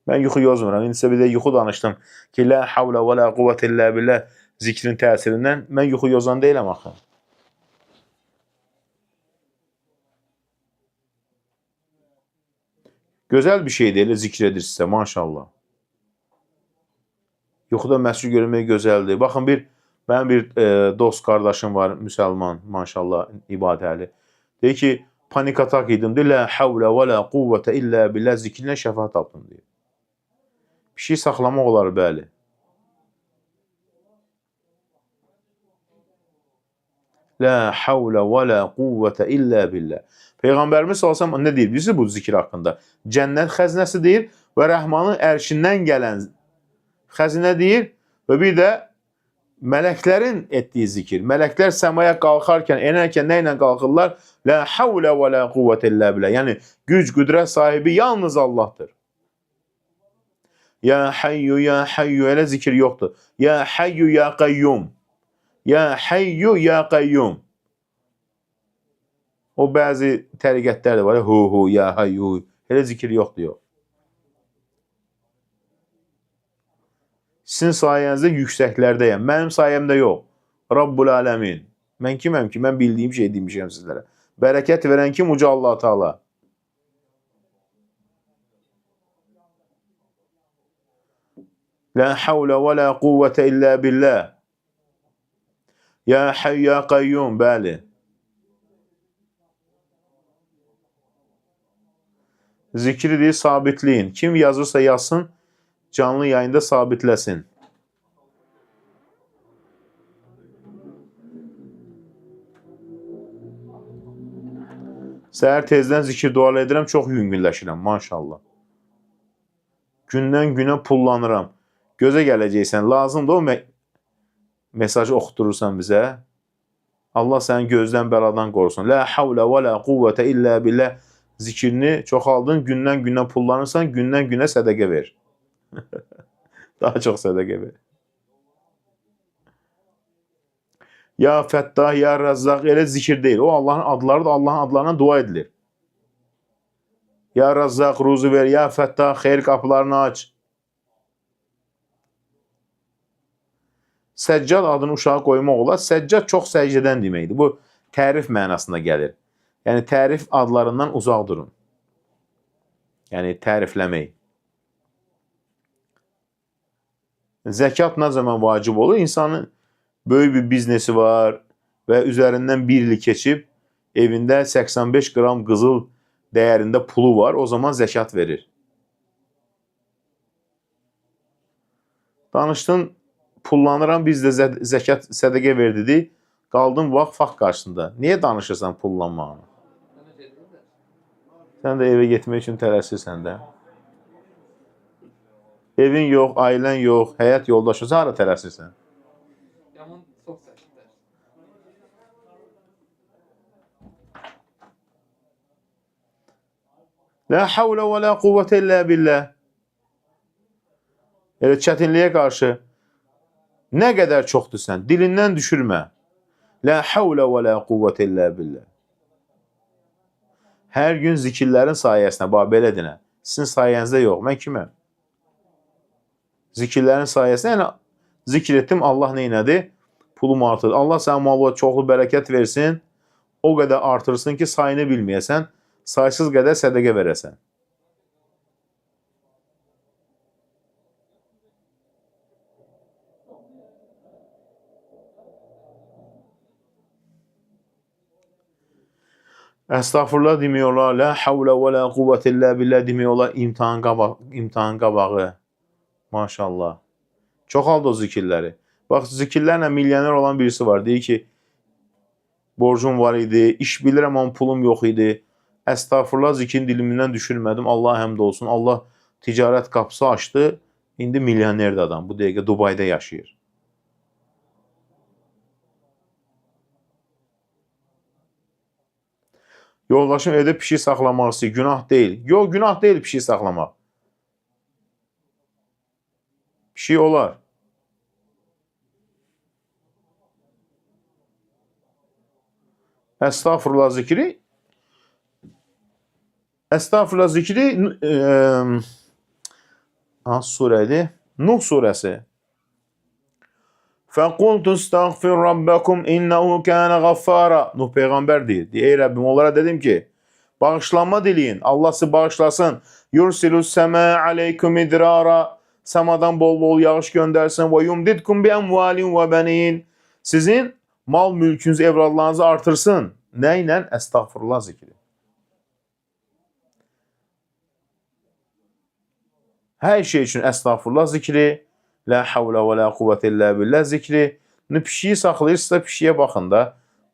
Mən yuxu yazmıram. İndi sizə bir də yuxu danışdım ki, la havlə və la quvvətə illə billah zikrin təsirindən. Mən yuxu yazan deyiləm axı. Gözəl bir şeydir, elə zikr edir sizə, maşallah. Yuxuda məscid görmək gözəldir. Baxın, mənim bir dost qardaşım var, müsəlman, maşallah, ibadəli. Deyir ki, panik atak idim, deyir, la havlə və la quvvətə illə billah zikrinə şəfa tapdım, deyir. Bir şey saxlamaq olar, bəli. La havlə və la quvvətə illə billah. Peyğəmbərimiz sallallahu nə deyir? Bilirsiniz bu zikir haqqında? Cənnət xəzinəsi deyir və Rəhmanın ərşindən gələn xəzinə deyir və bir də mələklərin etdiyi zikir. Mələklər səmaya qalxarkən, enərkən nə ilə qalxırlar? La havlə və la quvvətə illə billah. Yəni güc, qüdrət sahibi yalnız Allahdır. Ya hayyu, ya hayyu, elə zikir yoxdur. Ya hayyu, ya qayyum. Ya hayyu, ya qayyum. O bəzi təriqətlər də var. Hu, ya hayyu. Elə zikir yoxdur, yox. Sizin sayənizdə yüksəklərdəyəm. Mənim sayəmdə yox. Rabbul aləmin. Mən kiməm ki? Mən bildiyim şey demişəm sizlərə. Bərəkət verən kim? Uca Allah Teala. La havlə və la quvvətə illə billah. Ya hayy, ya qayyum. Bəli. Zikri deyil, sabitləyin. Kim yazırsa yazsın, canlı yayında sabitləsin. Səhər tezdən zikir dualar edirəm, çox yüngülləşirəm, maşallah. Gündən günə pullanıram. Gözə gələcəksən, lazımdır o mesajı oxuturursan bizə. Allah səni gözdən bəladan qorusun. La havlə və la quvvətə illə billah zikrini çoxaldın, gündən günə pullanırsan, gündən günə sədəqə ver. Daha çox sədəqə ver. Ya Fəttah, ya Rəzzaq elə zikir deyil. O Allahın adları da Allahın adlarına dua edilir. Ya Rəzzaq ruzu ver, ya Fəttah xeyir qapılarını aç. Səccad adını uşağa qoymaq olar. Səccad çox səcdədən deməkdir. Bu tərif mənasına gəlir. Yəni tərif adlarından uzaq durun. Yəni tərifləmək. Zəkat nə zaman vacib olur? İnsanın böyük bir biznesi var və üzərindən bir il keçib evində 85 qram qızıl dəyərində pulu var. O zaman zəkat verir. Danışdın, pullanıram, biz də zəkat sədəqə ver dedik. Qaldın vaxt fakt qarşısında. Niyə danışırsan pullanmağını? Sən də evə getmək üçün tələsirsən də. Evin yox, ailən yox, həyat yoldaşı, hara tələsirsən? Yaman çox çəkirlər. La havlə və la quvvətə illə billah. Elə çətinliyə qarşı nə qədər çoxdur sən, dilindən düşürmə. La havlə və la quvvətə illə billah. Hər gün zikirlərin sayəsində, belə dinə, sizin sayənizdə yox, mən kiməm? Zikirlərin sayəsində, yəni zikir etdim, Allah neynədi? Pulum artır. Allah sənə mal çoxlu bərəkət versin, o qədər artırsın ki, sayını bilməyəsən, saysız qədər sədəqə verəsən. Əstağfurullah demək olar, la havlə və la quvvətə illə billah demək olar, imtahan qabağı. Maşallah. Çoxaldı o zikirləri. Bax, zikirlərlə milyoner olan birisi var. Deyir ki, borcum var idi, iş bilirəm amma pulum yox idi. Əstağfurullah zikrin dilimdən düşürmədim. Allah həmd olsun. Allah ticarət qapısı açdı. İndi milyonerdir adam. Bu dəqiqə Dubayda yaşayır. Yoldaşım evdə pişik saxlamaq istəyir. Günah deyil. Yox, günah deyil pişik saxlamaq. Pişik olar. Əstağfurullah zikri hansı surədir? Nuh surəsi. فَقُلْتُ اسْتَغْفِرْ رَبَّكُمْ اِنَّهُ كَانَ غَفَّارًا Nuh Peyğəmbər deyir. Ey Rəbbim, onlara dedim ki, bağışlanma dileyin. Allah sizi bağışlasın. يُرْسِلُ السَّمَاءَ عَلَيْكُمْ اِدْرَارًا Samadan bol-bol yağış göndərsin. وَيُمْدِدْكُمْ بِأَمْوَالٍ وَبَنِينَ Sizin mal mülkünüzü, evladlarınızı artırsın. Nə ilə? Əstağfurullah zikri. Hər şey üçün əstağfurullah zikri. La havlə və la quvvətə illə billah zikri. Pişiyi saxlayırsa pişiyə baxın da.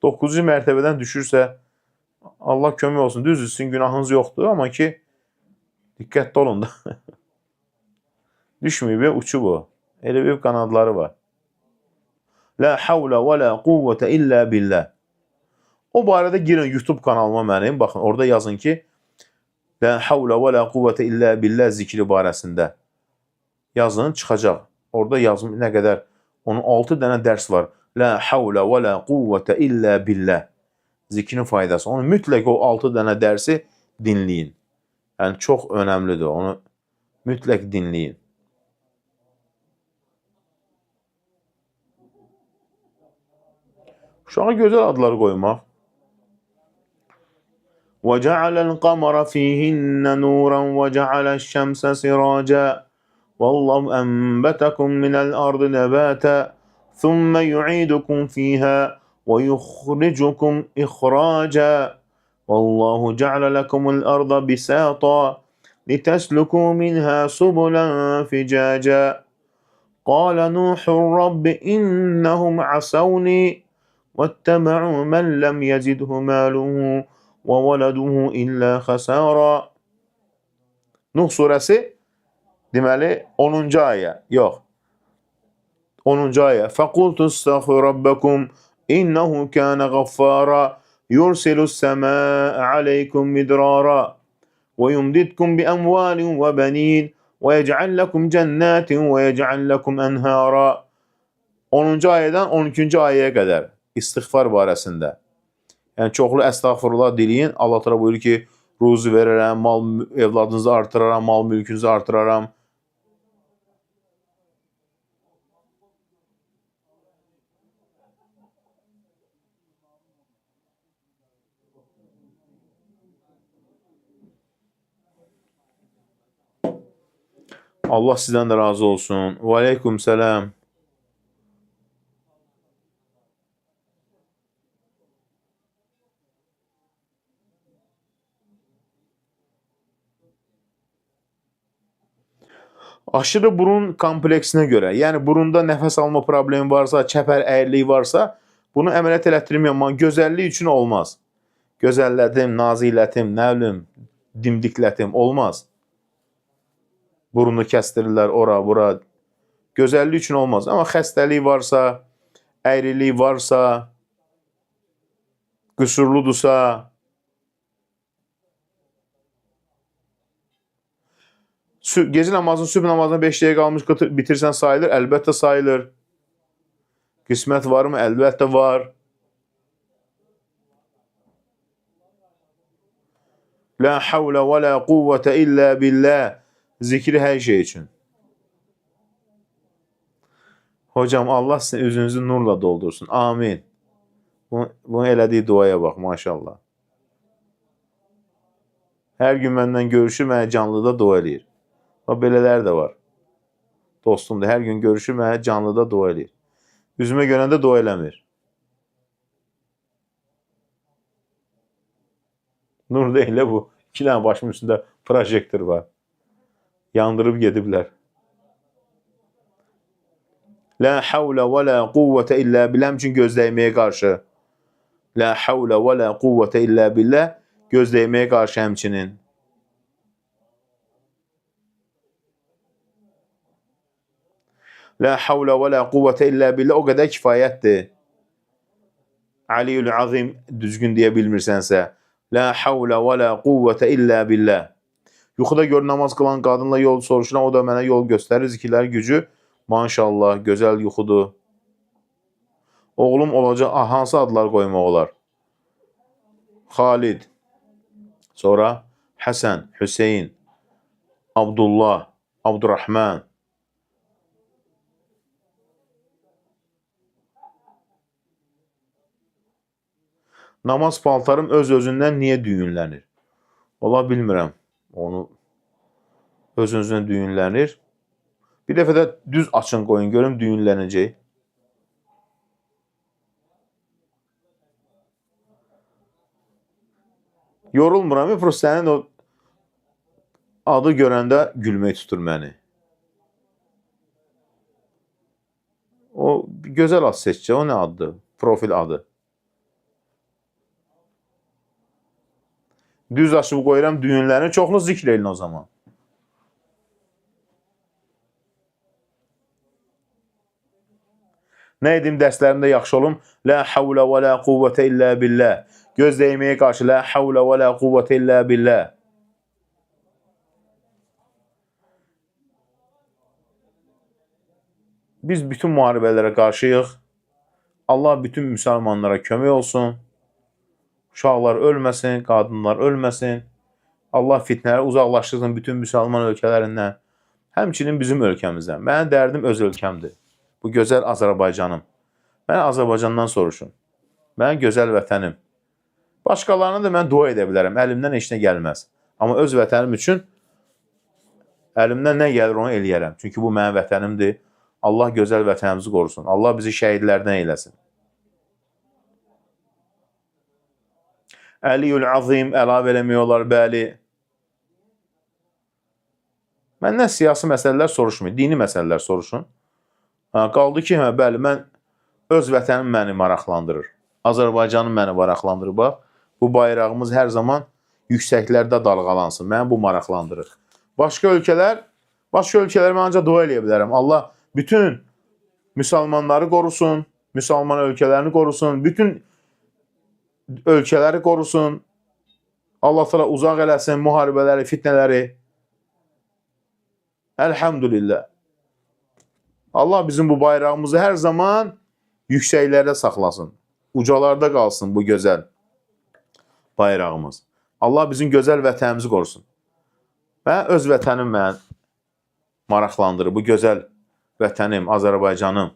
9-cu mərtəbədən düşürsə Allah kömək olsun. Düzdür, sizin günahınız yoxdur, amma ki diqqətli olun da. Düşməyib, uçub o. Elə bir qanadları var. La havlə və la quvvətə illə billah. O barədə girin YouTube kanalıma mənim. Baxın, orada yazın ki La havlə və la quvvətə illə billah zikri barəsində. Yazın, çıxacaq. Orada yazım nə qədər? Onun 6 dənə dərs var. La havlə və la quvvətə illə billah. Zikrin faydası. Onu mütləq o 6 dənə dərsi dinləyin. Yəni çox önəmlidir. Onu mütləq dinləyin. Uşağa gözəl adları qoymaq. وَجَعَلَ الْقَمَرَ فِيهِنَّ نُورًا وَجَعَلَ الشَّمْسَ سِرَاجًا وَاللَّهُ أَنبَتَكُم مِّنَ الْأَرْضِ نَبَاتًا ثُمَّ يُعِيدُكُم فِيهَا وَيُخْرِجُكُمْ إِخْرَاجًا وَاللَّهُ جَعَلَ لَكُمُ الْأَرْضَ بِسَاطًا لِتَسْلُكُوا مِنْهَا سُبُلًا فِجَاجًا قَالَ نُوحٌ رَبِّ إِنَّهُمْ عَصَوْنِي وَاتَّبَعُوا مَن لَّمْ يَزِدْهُ مَالُهُ وَوَلَدُهُ إِلَّا خَسَارًا. Nuh surəsi deməli 10-cu ayə. Yox. 10-cu ayə. فَقُلْتُ اسْتَغْفِرُوا رَبَّكُمْ إِنَّهُ كَانَ غَفَّارًا يُرْسِلُ السَّمَاءَ عَلَيْكُمْ مِدْرَارًا وَيُمْدِدْكُمْ بِأَمْوَالٍ وَبَنِينَ وَيَجْعَلْ لَكُمْ جَنَّاتٍ وَيَجْعَلْ لَكُمْ أَنْهَارًا. 10-cu ayədən 12-cü ayəyə qədər istiğfar barəsində. Yəni çoxlu əstəğfurullah deyin. Allah təala buyurur ki, ruzi verərəm, mal evladınızı artıraram, mal mülkünüzü artıraram. Allah sizdən də razı olsun. Və aleyküm səlam. Aşırı burun kompleksinə görə, yəni burunda nəfəs alma problemi varsa, çəpər əyirliyi varsa, bunu əməliyyat elətdirməyəm, amma gözəllik üçün olmaz. Gözəllədim, naziklətim, nə bilim, dimdiklətim olmaz. Burunu kəstirirlər ora, bura. Gözəllik üçün olmaz. Amma xəstəlik varsa, əyrilik varsa, qüsurludursa, gecə namazını, sübh namazını 5 dəqiqə qalmış bitirsən sayılır? Əlbəttə sayılır. Qismət varmı? Əlbəttə var. La havlə və la quvvətə illə billah. Zikri hər şey üçün. Hocam, Allah sizin üzünüzü nurla doldursun. Amin. Bunu elədiyi duaya bax, maşallah. Hər gün məndən görüşür, mənə canlıda dua eləyir. Belələr də var. Dostumdur, hər gün görüşür, mənə canlıda dua eləyir. Üzümə görəndə dua eləmir. Nur deyil bu. 2 dənə başımın üstündə projektor var. Yandırıb gediblər. La havlə və la quvvətə illə billah üçün gözləyməyə qarşı. La havlə və la quvvətə illə billah gözləyməyə qarşı həmçinin. La havlə və la quvvətə illə billah o qədər kifayətdir. Aliyyül azim düzgün deyə bilmirsənsə. La havlə və la quvvətə illə billah. Yuxuda gör namaz qılan qadınla yol soruşulan, o da mənə yol göstərir, zikirlər gücü. Maşallah, gözəl yuxudur. Oğlum olacaq, hansı adlar qoymaq olar? Xalid, sonra Həsən, Hüseyin, Abdullah, Abdurrahman. Namaz paltarım öz-özündən niyə düyünlənir? Ola bilmirəm. Onu öz-özündən düyünlənir. Bir dəfə də düz açın qoyun, görüm düyünlənəcək. Yorulmuram, prosta sənin o adı görəndə gülmək tutur məni. O gözəl ad seçcə, o nə addır? Profil adı. Düz açıb qoyuram düyünlərini, çoxlu zikr edin o zaman. Nə edim dərslərimdə yaxşı olum? La havlə və la quvvətə illə billah. Göz dəyməyə qarşı la havlə və la quvvətə illə billah. Biz bütün müharibələrə qarşıyıq. Allah bütün müsəlmanlara kömək olsun. Uşaqlar ölməsin, qadınlar ölməsin. Allah fitnələri uzaqlaşdırsın bütün müsəlman ölkələrindən. Həmçinin bizim ölkəmizdən. Mənim dərdim öz ölkəmdir. Bu gözəl Azərbaycanım. Mənə Azərbaycandan soruşun. Mənim gözəl vətənim. Başqalarına da mən dua edə bilərəm. Əlimdən heç nə gəlməz. Amma öz vətənim üçün əlimdən nə gəlir onu eləyərəm. Çünki bu mənim vətənimdir. Allah gözəl vətənimizi qorusun. Allah bizi şəhidlərdən eyləsin. Aliyyül azim əlavə eləmək olar, bəli. Məndən siyasi məsələlər soruşmayın, dini məsələlər soruşun. Qaldı ki, bəli, öz vətənim məni maraqlandırır. Azərbaycanım məni maraqlandırır, bax. Bu bayrağımız hər zaman yüksəklərdə dalğalansın. Məni bu maraqlandırır. Başqa ölkələr mən ancaq dua eləyə bilərəm. Allah bütün müsəlmanları qorusun, müsəlman ölkələrini qorusun, bütün ölkələri qorusun. Allah təala uzaq eləsin müharibələri, fitnələri. Elhamdülillah. Allah bizim bu bayrağımızı hər zaman yüksəklərdə saxlasın. Ucalarda qalsın bu gözəl bayrağımız. Allah bizim gözəl vətənimizi qorusun. Və öz vətənim mən maraqlandırır. Bu gözəl vətənim, Azərbaycanım.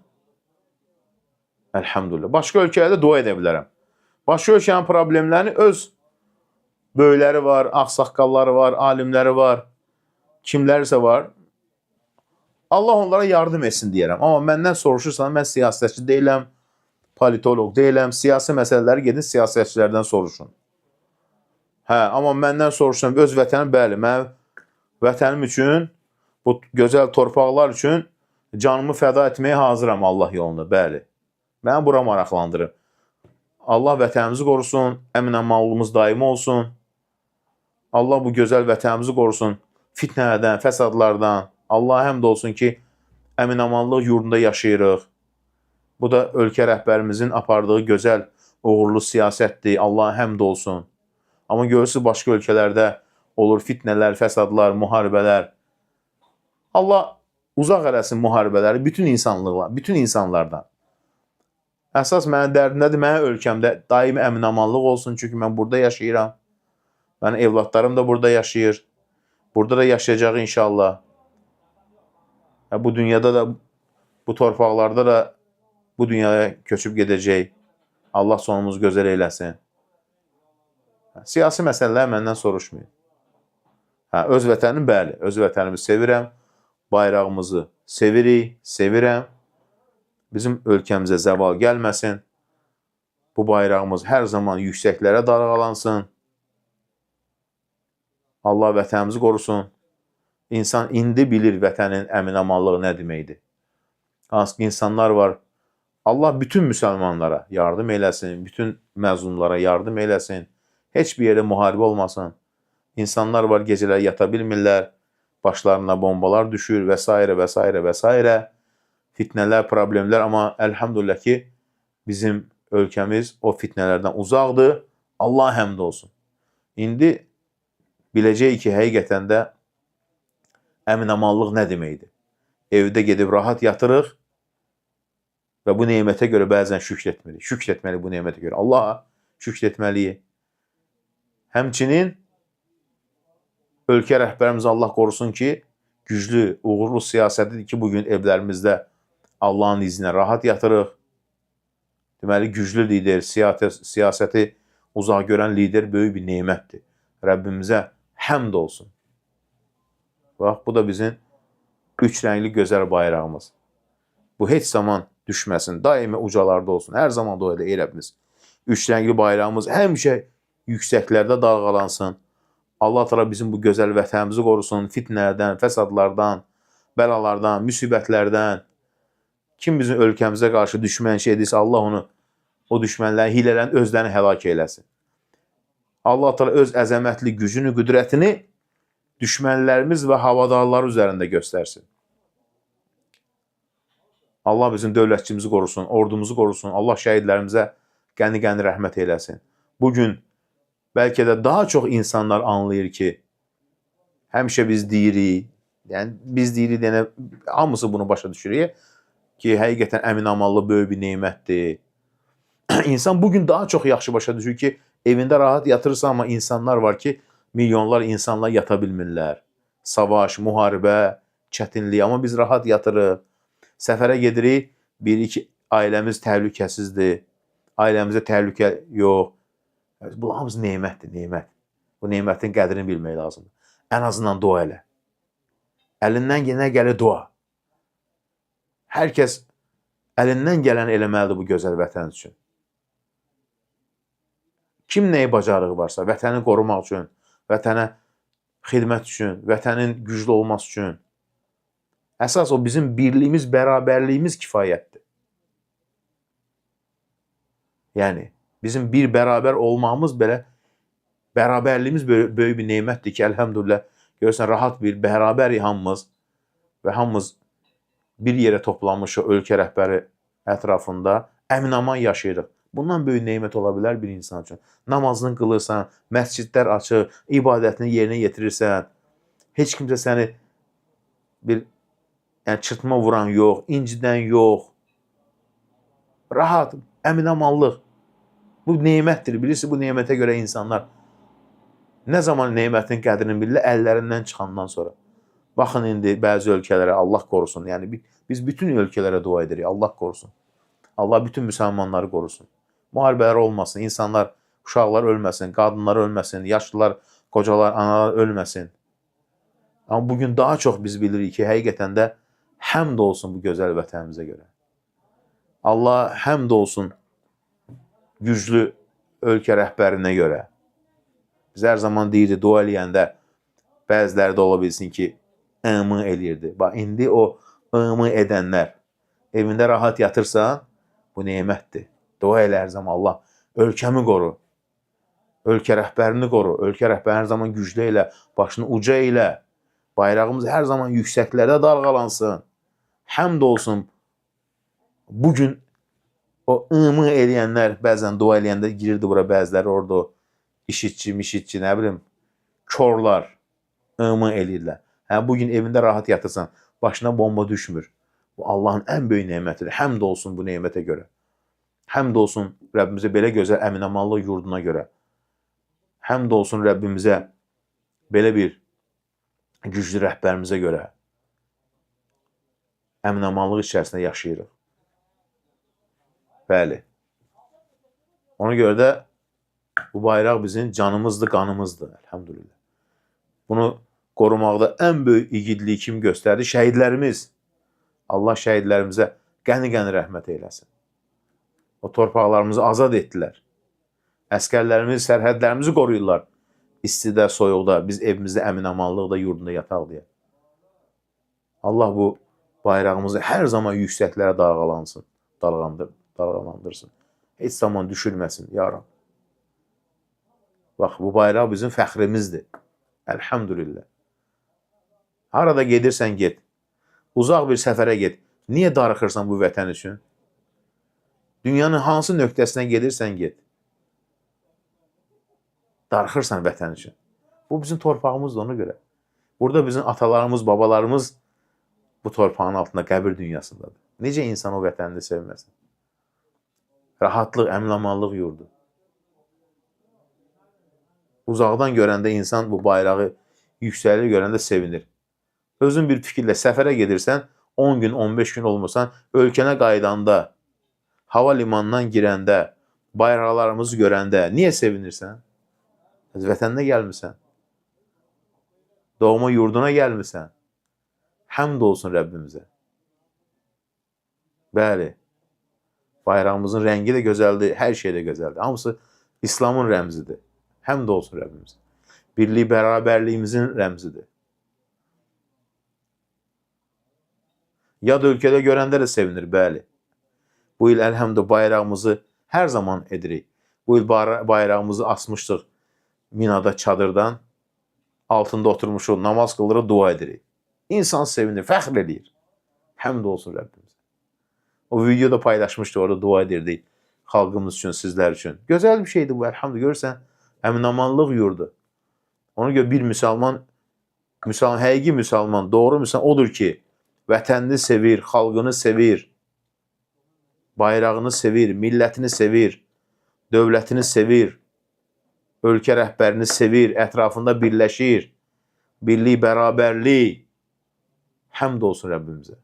Elhamdülillah. Başqa ölkələrdə dua edə bilərəm. Başqa ölkənin problemlərini öz böyükləri var, ağsaqqalları var, alimləri var, kimlərisə var. Allah onlara yardım etsin deyərəm. Amma məndən soruşursan, mən siyasətçi deyiləm, politolog deyiləm. Siyasi məsələləri gedin siyasətçilərdən soruşun. Amma məndən soruşsan, öz vətənim, bəli, mən vətənim üçün, bu gözəl torpaqlar üçün canımı fəda etməyə hazıram Allah yolunda, bəli. Məni bura maraqlandırır. Allah vətənimizi qorusun, əmin-amanlığımız daimi olsun. Allah bu gözəl vətənimizi qorusun fitnələrdən, fəsadlardan. Allah həmd olsun ki, əmin-amanlıq yurdunda yaşayırıq. Bu da ölkə rəhbərimizin apardığı gözəl, uğurlu siyasətdir. Allah həmd olsun. Amma görürsünüz, başqa ölkələrdə olur fitnələr, fəsadlar, müharibələr. Allah uzaq eləsin müharibələri bütün insanlardan. Əsas mənim dərdimdədir, mənim ölkəmdə daimi əmin-amanlıq olsun, çünki mən burada yaşayıram. Mənim evladlarım da burada yaşayır. Burada da yaşayacaq inşallah. Bu dünyada da, bu torpaqlarda da bu dünyaya köçüb gedəcək. Allah sonumuzu gözəl eyləsin. Siyasi məsələlər məndən soruşmayın. Öz vətənim, bəli, öz vətənimi sevirəm. Bayrağımızı sevirik, sevirəm. Bizim ölkəmizə zəval gəlməsin. Bu bayrağımız hər zaman yüksəklərə dalğalansın. Allah vətənimizi qorusun. İnsan indi bilir vətənin əmin-amanlığı nə deməkdir. Hansı ki, insanlar var. Allah bütün müsəlmanlara yardım eləsin, bütün məzlumlara yardım eləsin. Heç bir yerdə müharibə olmasın. İnsanlar var, gecələr yata bilmirlər, başlarına bombalar düşür və s. və s. və s. Fitnələr, problemlər, amma əlhamdülillah ki, bizim ölkəmiz o fitnələrdən uzaqdır. Allah həmd olsun. İndi biləcəyik ki, həqiqətən də əmin-amanlıq nə deməkdir? Evdə gedib rahat yatırıq və bu neymətə görə bəzən şükr etməliyik. Şükr etməliyik bu neymətə görə. Allaha şükr etməliyik. Həmçinin ölkə rəhbərimiz Allah qorusun ki, güclü, uğurlu siyasətidir ki, bugün evlərimizdə Allahın izinə rahat yatırıq. Deməli, güclü lider, siyasəti uzaq görən lider böyük bir neymətdir. Rəbbimizə həmd olsun. Bax, bu da bizim üç rəngli gözəl bayrağımız. Bu heç zaman düşməsin, daimi ucalarda olsun. Hər zaman dua elə Rəbbimiz. Üç rəngli bayrağımız həmişə yüksəklərdə dalğalansın. Allah təala bizim bu gözəl vətənimizi qorusun fitnələrdən, fəsadlardan, bəlalardan, müsibətlərdən. Kim bizim ölkəmizə qarşı düşmənçi edirsə, Allah onu, o düşmənlərin, hilələrin özlərini həlak eyləsin. Allah təala öz əzəmətli gücünü, qüdrətini düşmənlərimiz və havadarları üzərində göstərsin. Allah bizim dövlətçimizi qorusun, ordumuzu qorusun. Allah şəhidlərimizə qəni-qəni rəhmət eyləsin. Bugün bəlkə də daha çox insanlar anlayır ki, həmişə biz deyirik, yəni biz deyirik deyənə, hamısı bunu başa düşürük ki, həqiqətən əmin-amanlıq böyük bir neymətdir. İnsan bugün daha çox yaxşı başa düşür ki, evində rahat yatırırsa, amma insanlar var ki, milyonlar insanlar yata bilmirlər. Savaş, müharibə, çətinlik, amma biz rahat yatırıq. Səfərə gedirik, bilirik ki, ailəmiz təhlükəsizdir, ailəmizə təhlükə yox. Bu hamısı neymətdir, neymət. Bu neymətin qədrini bilmək lazımdır. Ən azından dua elə. Əlindən yenə gəlir dua. Hər kəs əlindən gələn eləməlidir bu gözəl vətən üçün. Kim nəyi bacarığı varsa, vətəni qorumaq üçün, vətənə xidmət üçün, vətənin güclü olması üçün. Əsas o bizim birliyimiz, bərabərliyimiz kifayətdir. Yəni, Bizim bir bərabər olmağımız belə, bərabərliyimiz böyük bir nemətdir ki, əlhəmdülillah, görürsən, rahat bir, bərabərik hamımız və hamımız bir yerə toplanmışıq ölkə rəhbəri ətrafında, əmin-aman yaşayırıq. Bundan böyük nemət ola bilər bir insan üçün. Namazını qılırsan, məscidlər açıq, ibadətini yerinə yetirirsən, heç kimsə səni bir çırtma vuran yox, incidən yox, rahat, əmin-amanlıq. Bu nemətdir. Bilirsiniz, bu nemətə görə insanlar nə zaman nemətin qədrini bilirlər? Əllərindən çıxandan sonra. Baxın, indi bəzi ölkələrə Allah qorusun. Yəni, biz bütün ölkələrə dua edirik. Allah qorusun. Allah bütün müsəlmanları qorusun. Müharibələr olmasın, insanlar, uşaqlar ölməsin, qadınlar ölməsin, yaşlılar, qocalar, analar ölməsin. Amma bugün daha çox biz bilirik ki, həqiqətən də həmd olsun bu gözəl vətənimizə görə. Allah həmd olsun güclü ölkə rəhbərinə görə. Biz hər zaman deyirdi, dua eləyəndə bəziləri də ola bilsin ki, ımı eləyirdi. Bax, indi o ımı edənlər evində rahat yatırsan, bu nemətdir. Dua elə hər zaman, Allah ölkəmi qoru, ölkə rəhbərini qoru, ölkə rəhbərini hər zaman güclü elə, başını uca elə, bayrağımız hər zaman yüksəklərdə dalğalansın. Həmd olsun, bugün o ımı eləyənlər, bəzən dua eləyəndə girirdi bura, bəziləri orada işitçi, nə bilim, körlar ımı eləyirlər. Bugün evində rahat yatırsan, başına bomba düşmür. Bu Allahın ən böyük nemətidir. Həmd olsun bu nemətə görə. Həmd olsun Rəbbimizə belə gözəl əmin-amanlıq yurduna görə. Həmd olsun Rəbbimizə belə bir güclü rəhbərimizə görə. Əmin-amanlıq içərisində yaşayırıq. Bəli. Ona görə də bu bayraq bizim canımızdır, qanımızdır. Elhamdülillah. Bunu qorumaqda ən böyük igidliyi kim göstərdi? Şəhidlərimiz. Allah şəhidlərimizə qəni-qəni rəhmət eyləsin. O torpaqlarımızı azad etdilər. Əskərlərimiz sərhədlərimizi qoruyurlar. İstidə, soyuqda, biz evimizdə əmin-amanlıqda, yurdunda yataq deyə. Allah bu bayrağımızı hər zaman yüksəklərə dalğalansın, dalğalandırsın. Heç zaman düşürməsin, ya Rab. Bax, bu bayraq bizim fəxrimizdir. Əlhamdülillah. Harada gedirsən, get. Uzaq bir səfərə get. Niyə darıxırsan bu vətən üçün? Dünyanın hansı nöqtəsinə gedirsən, get. Darıxırsan vətən üçün. Bu bizim torpağımızdır ona görə. Burada bizim atalarımız, babalarımız bu torpağın altında qəbir dünyasındadır. Necə insan o vətənini sevməsin? Rahatlıq, əmin-amanlıq yurdu. Uzaqdan görəndə insan bu bayrağı yüksəlir görəndə sevinir. Özün bir fikirlə səfərə gedirsən, 10 gün, 15 gün olmursan, ölkənə qaydanda, hava limanından girəndə, bayraqlarımızı görəndə niyə sevinirsən? Vətəninə gəlmirsən. Doğma yurduna gəlmirsən. Həmd olsun Rəbbimizə. Bəli. Bayrağımızın rəngi də gözəldir, hər şey də gözəldir. Hamısı İslamın rəmzidir. Həmd olsun Rəbbimizə. Birlik, bərabərliyimizin rəmzidir. Yad ölkədə görəndə də sevinir, bəli. Bu il əlhəmdə bayrağımızı hər zaman edirik. Bu il bayrağımızı asmışdıq Minada, çadırdan. Altında oturmuşuq, namaz qılırıq, dua edirik. İnsan sevinir, fəxr edir. Həmd olsun Rəbbimizə. O videoda paylaşmışdı, orada dua edirdik. Xalqımız üçün, sizlər üçün. Gözəl bir şeydir bu, əlhamdülillah. Görürsən, əmin-amanlıq yurdu. Ona görə bir müsəlman, həqiqi müsəlman, doğru müsəlman odur ki, vətənini sevir, xalqını sevir, bayrağını sevir, millətini sevir, dövlətini sevir, ölkə rəhbərini sevir, ətrafında birləşir, birlik, bərabərlik. Həmd olsun Rəbbimizə.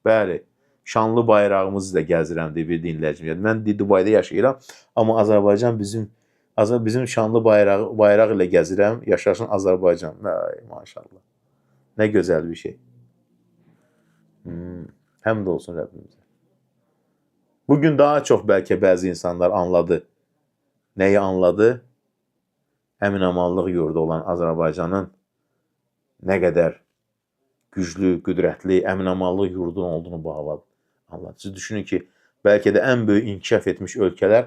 Bəli, şanlı bayrağımızı da gəzirəm deyə bir dinləyicim. Mən Dubayda yaşayıram, amma Azərbaycan bizim şanlı bayraq ilə gəzirəm, yaşasın Azərbaycan. Maşallah. Nə gözəl bir şey. Həmd olsun Rəbbimizə. Bugün daha çox bəlkə bəzi insanlar anladı. Nəyi anladı? Əmin-amanlıq yurdu olan Azərbaycanın nə qədər güclü, qüdrətli, əmin-amanlıq yurdun olduğunu bağladı. Siz düşünün ki, bəlkə də ən böyük inkişaf etmiş ölkələr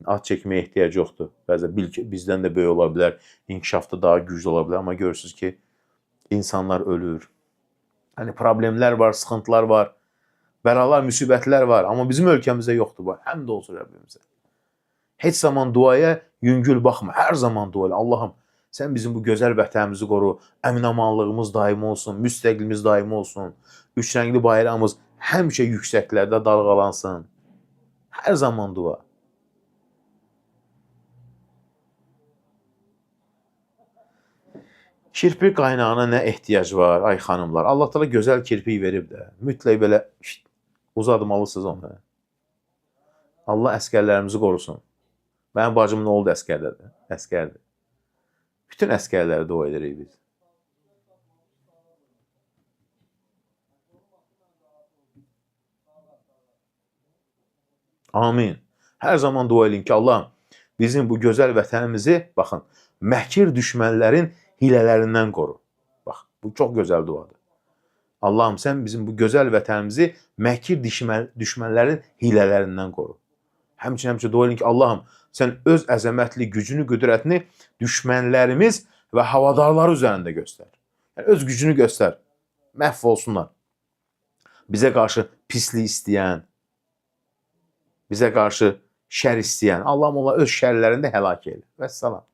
Ad çəkməyə ehtiyac yoxdur. Bəzən bizdən də böyük ola bilər, inkişafda daha güclü ola bilər, amma görürsünüz ki, insanlar ölür. Hani problemlər var, sıxıntılar var, bəlalar, müsibətlər var, amma bizim ölkəmizdə yoxdur bu. Həmd olsun Rəbbimizə. Heç zaman duaya yüngül baxma, hər zaman dua elə. Allahım, sən bizim bu gözəl vətənimizi qoru, əmin-amanlığımız daim olsun, müstəqilimiz daim olsun, üç rəngli bayrağımız həmişə yüksəklərdə dalğalansın. Hər zaman dua. Kirpik qaynağına nə ehtiyac var, ay xanımlar? Allah təala gözəl kirpik verib də. Mütləq belə uzatmalısınız onu. Allah əskərlərimizi qorusun. Mənim bacım nə oldu əskərdədir? Əskərdir. Bütün əskərləri dua edirik biz. Amin. Hər zaman dua edin ki, Allahım, bizim bu gözəl vətənimizi, baxın, məhkir düşmənlərin hilələrindən qoru. Bax, bu çox gözəl duadır. Allahım, sən bizim bu gözəl vətənimizi məhkir düşmənlərin hilələrindən qoru. Həmçinin dua edin ki, Allahım, sən öz əzəmətli gücünü, qüdrətini düşmənlərimiz və havadarlar üzərində göstər. Yəni, öz gücünü göstər. Məhv olsunlar. Bizə qarşı pislik istəyən, bizə qarşı şər istəyən, Allahım onlar öz şərlərində həlak elə. Vəssalam.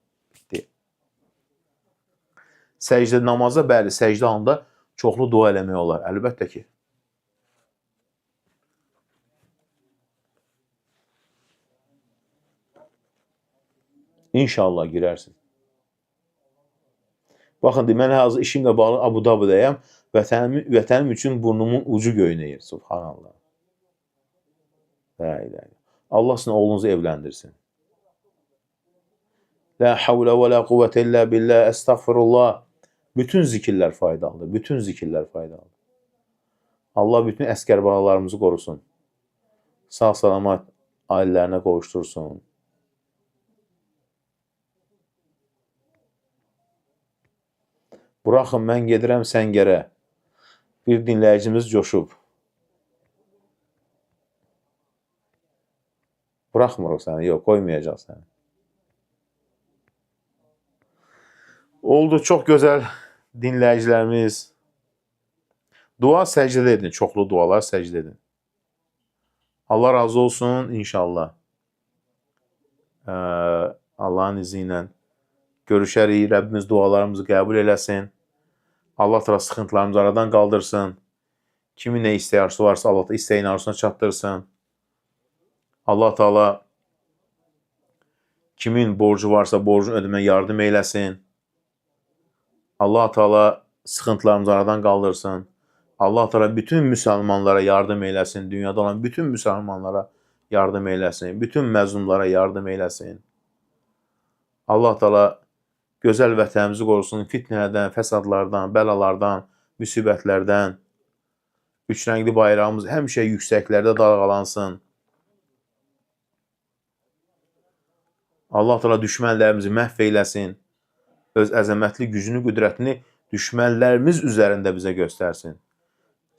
Səcdə namaza, bəli, səcdə halında çoxlu dua eləmək olar. Əlbəttə ki. İnşallah girərsiniz. Baxın, mən hazır işimlə bağlı Abu Dabidəyəm. Vətənim üçün burnumun ucu göynəyir. Subhanallah. Allah sizin oğlunuzu evləndirsin. La havlə və la quvvətə illə billah, əstəğfirullah. Bütün zikirlər faydalıdır. Bütün zikirlər faydalıdır. Allah bütün əskər balalarımızı qorusun. Sağ-salamat ailələrinə qovuştursun. Buraxın, mən gedirəm Səngərə. Bir dinləyicimiz coşub. Buraxmırıq səni, yox, qoymayacaq səni. Oldu, çox gözəl dinləyicilərimiz. Dua səcdə edin, çoxlu dualar səcdə edin. Allah razı olsun, inşallah. Allahın izni ilə görüşərik, Rəbbimiz dualarımızı qəbul eləsin. Allah təala sıxıntılarımızı aradan qaldırsın. Kimin nə istəyərsə varsa, Allah da istəyin arzusuna çatdırsın. Allah təala kimin borcu varsa borcunu ödəməyə yardım eyləsin. Allah Teala sıxıntılarımızı aradan qaldırsın. Allah Teala bütün müsəlmanlara yardım eyləsin. Dünyada olan bütün müsəlmanlara yardım eyləsin. Bütün məzlumlara yardım eyləsin. Allah Teala gözəl vətənimizi qorusun fitnələrdən, fəsadlardan, bəlalardan, müsibətlərdən. Üç rəngli bayrağımız həmişə yüksəklərdə dalğalansın. Allah Teala düşmənlərimizi məhv eyləsin. Öz əzəmətli gücünü, qüdrətini düşmənlərimiz üzərində bizə göstərsin.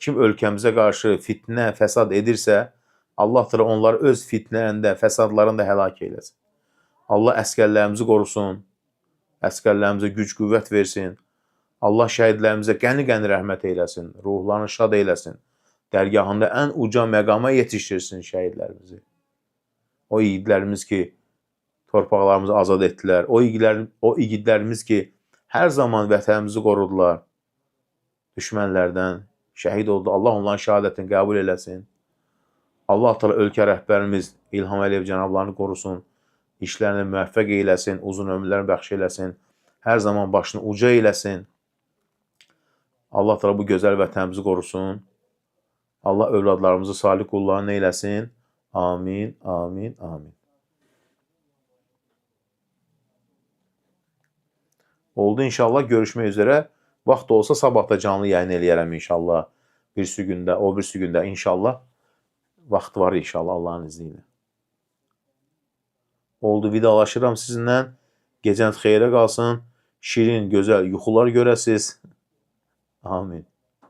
Kim ölkəmizə qarşı fitnə, fəsad edirsə, Allah Teala onları öz fitnələrində, fəsadlarında həlak eyləsin. Allah əskərlərimizi qorusun. Əskərlərimizə güc, qüvvət versin. Allah şəhidlərimizə qəni-qəni rəhmət eyləsin. Ruhlarını şad eyləsin. Dərgahında ən uca məqama yetişdirsin şəhidlərimizi. O yiğidlərimiz ki, torpaqlarımızı azad etdilər. O igidlərimiz ki, hər zaman vətənimizi qorudular. Düşmənlərdən şəhid oldu. Allah onların şəhadətini qəbul eləsin. Allah Teala ölkə rəhbərimiz İlham Əliyev cənablarını qorusun. İşlərini müvəffəq eyləsin. Uzun ömürlərini bəxş eləsin. Hər zaman başını uca eyləsin. Allah Teala bu gözəl vətənimizi qorusun. Allah övladlarımızı salih qullarını eyləsin. Amin, amin, amin. Oldu inşallah. Görüşmək üzrə. Vaxt olsa sabah da canlı yayın eləyərəm inşallah. Birisi gündə, o birisi gündə inşallah. Vaxt var inşallah Allahın izni ilə. Oldu, vidalaşıram sizinlə. Gecəniz xeyrə qalsın. Şirin, gözəl yuxular görəsiz. Amin.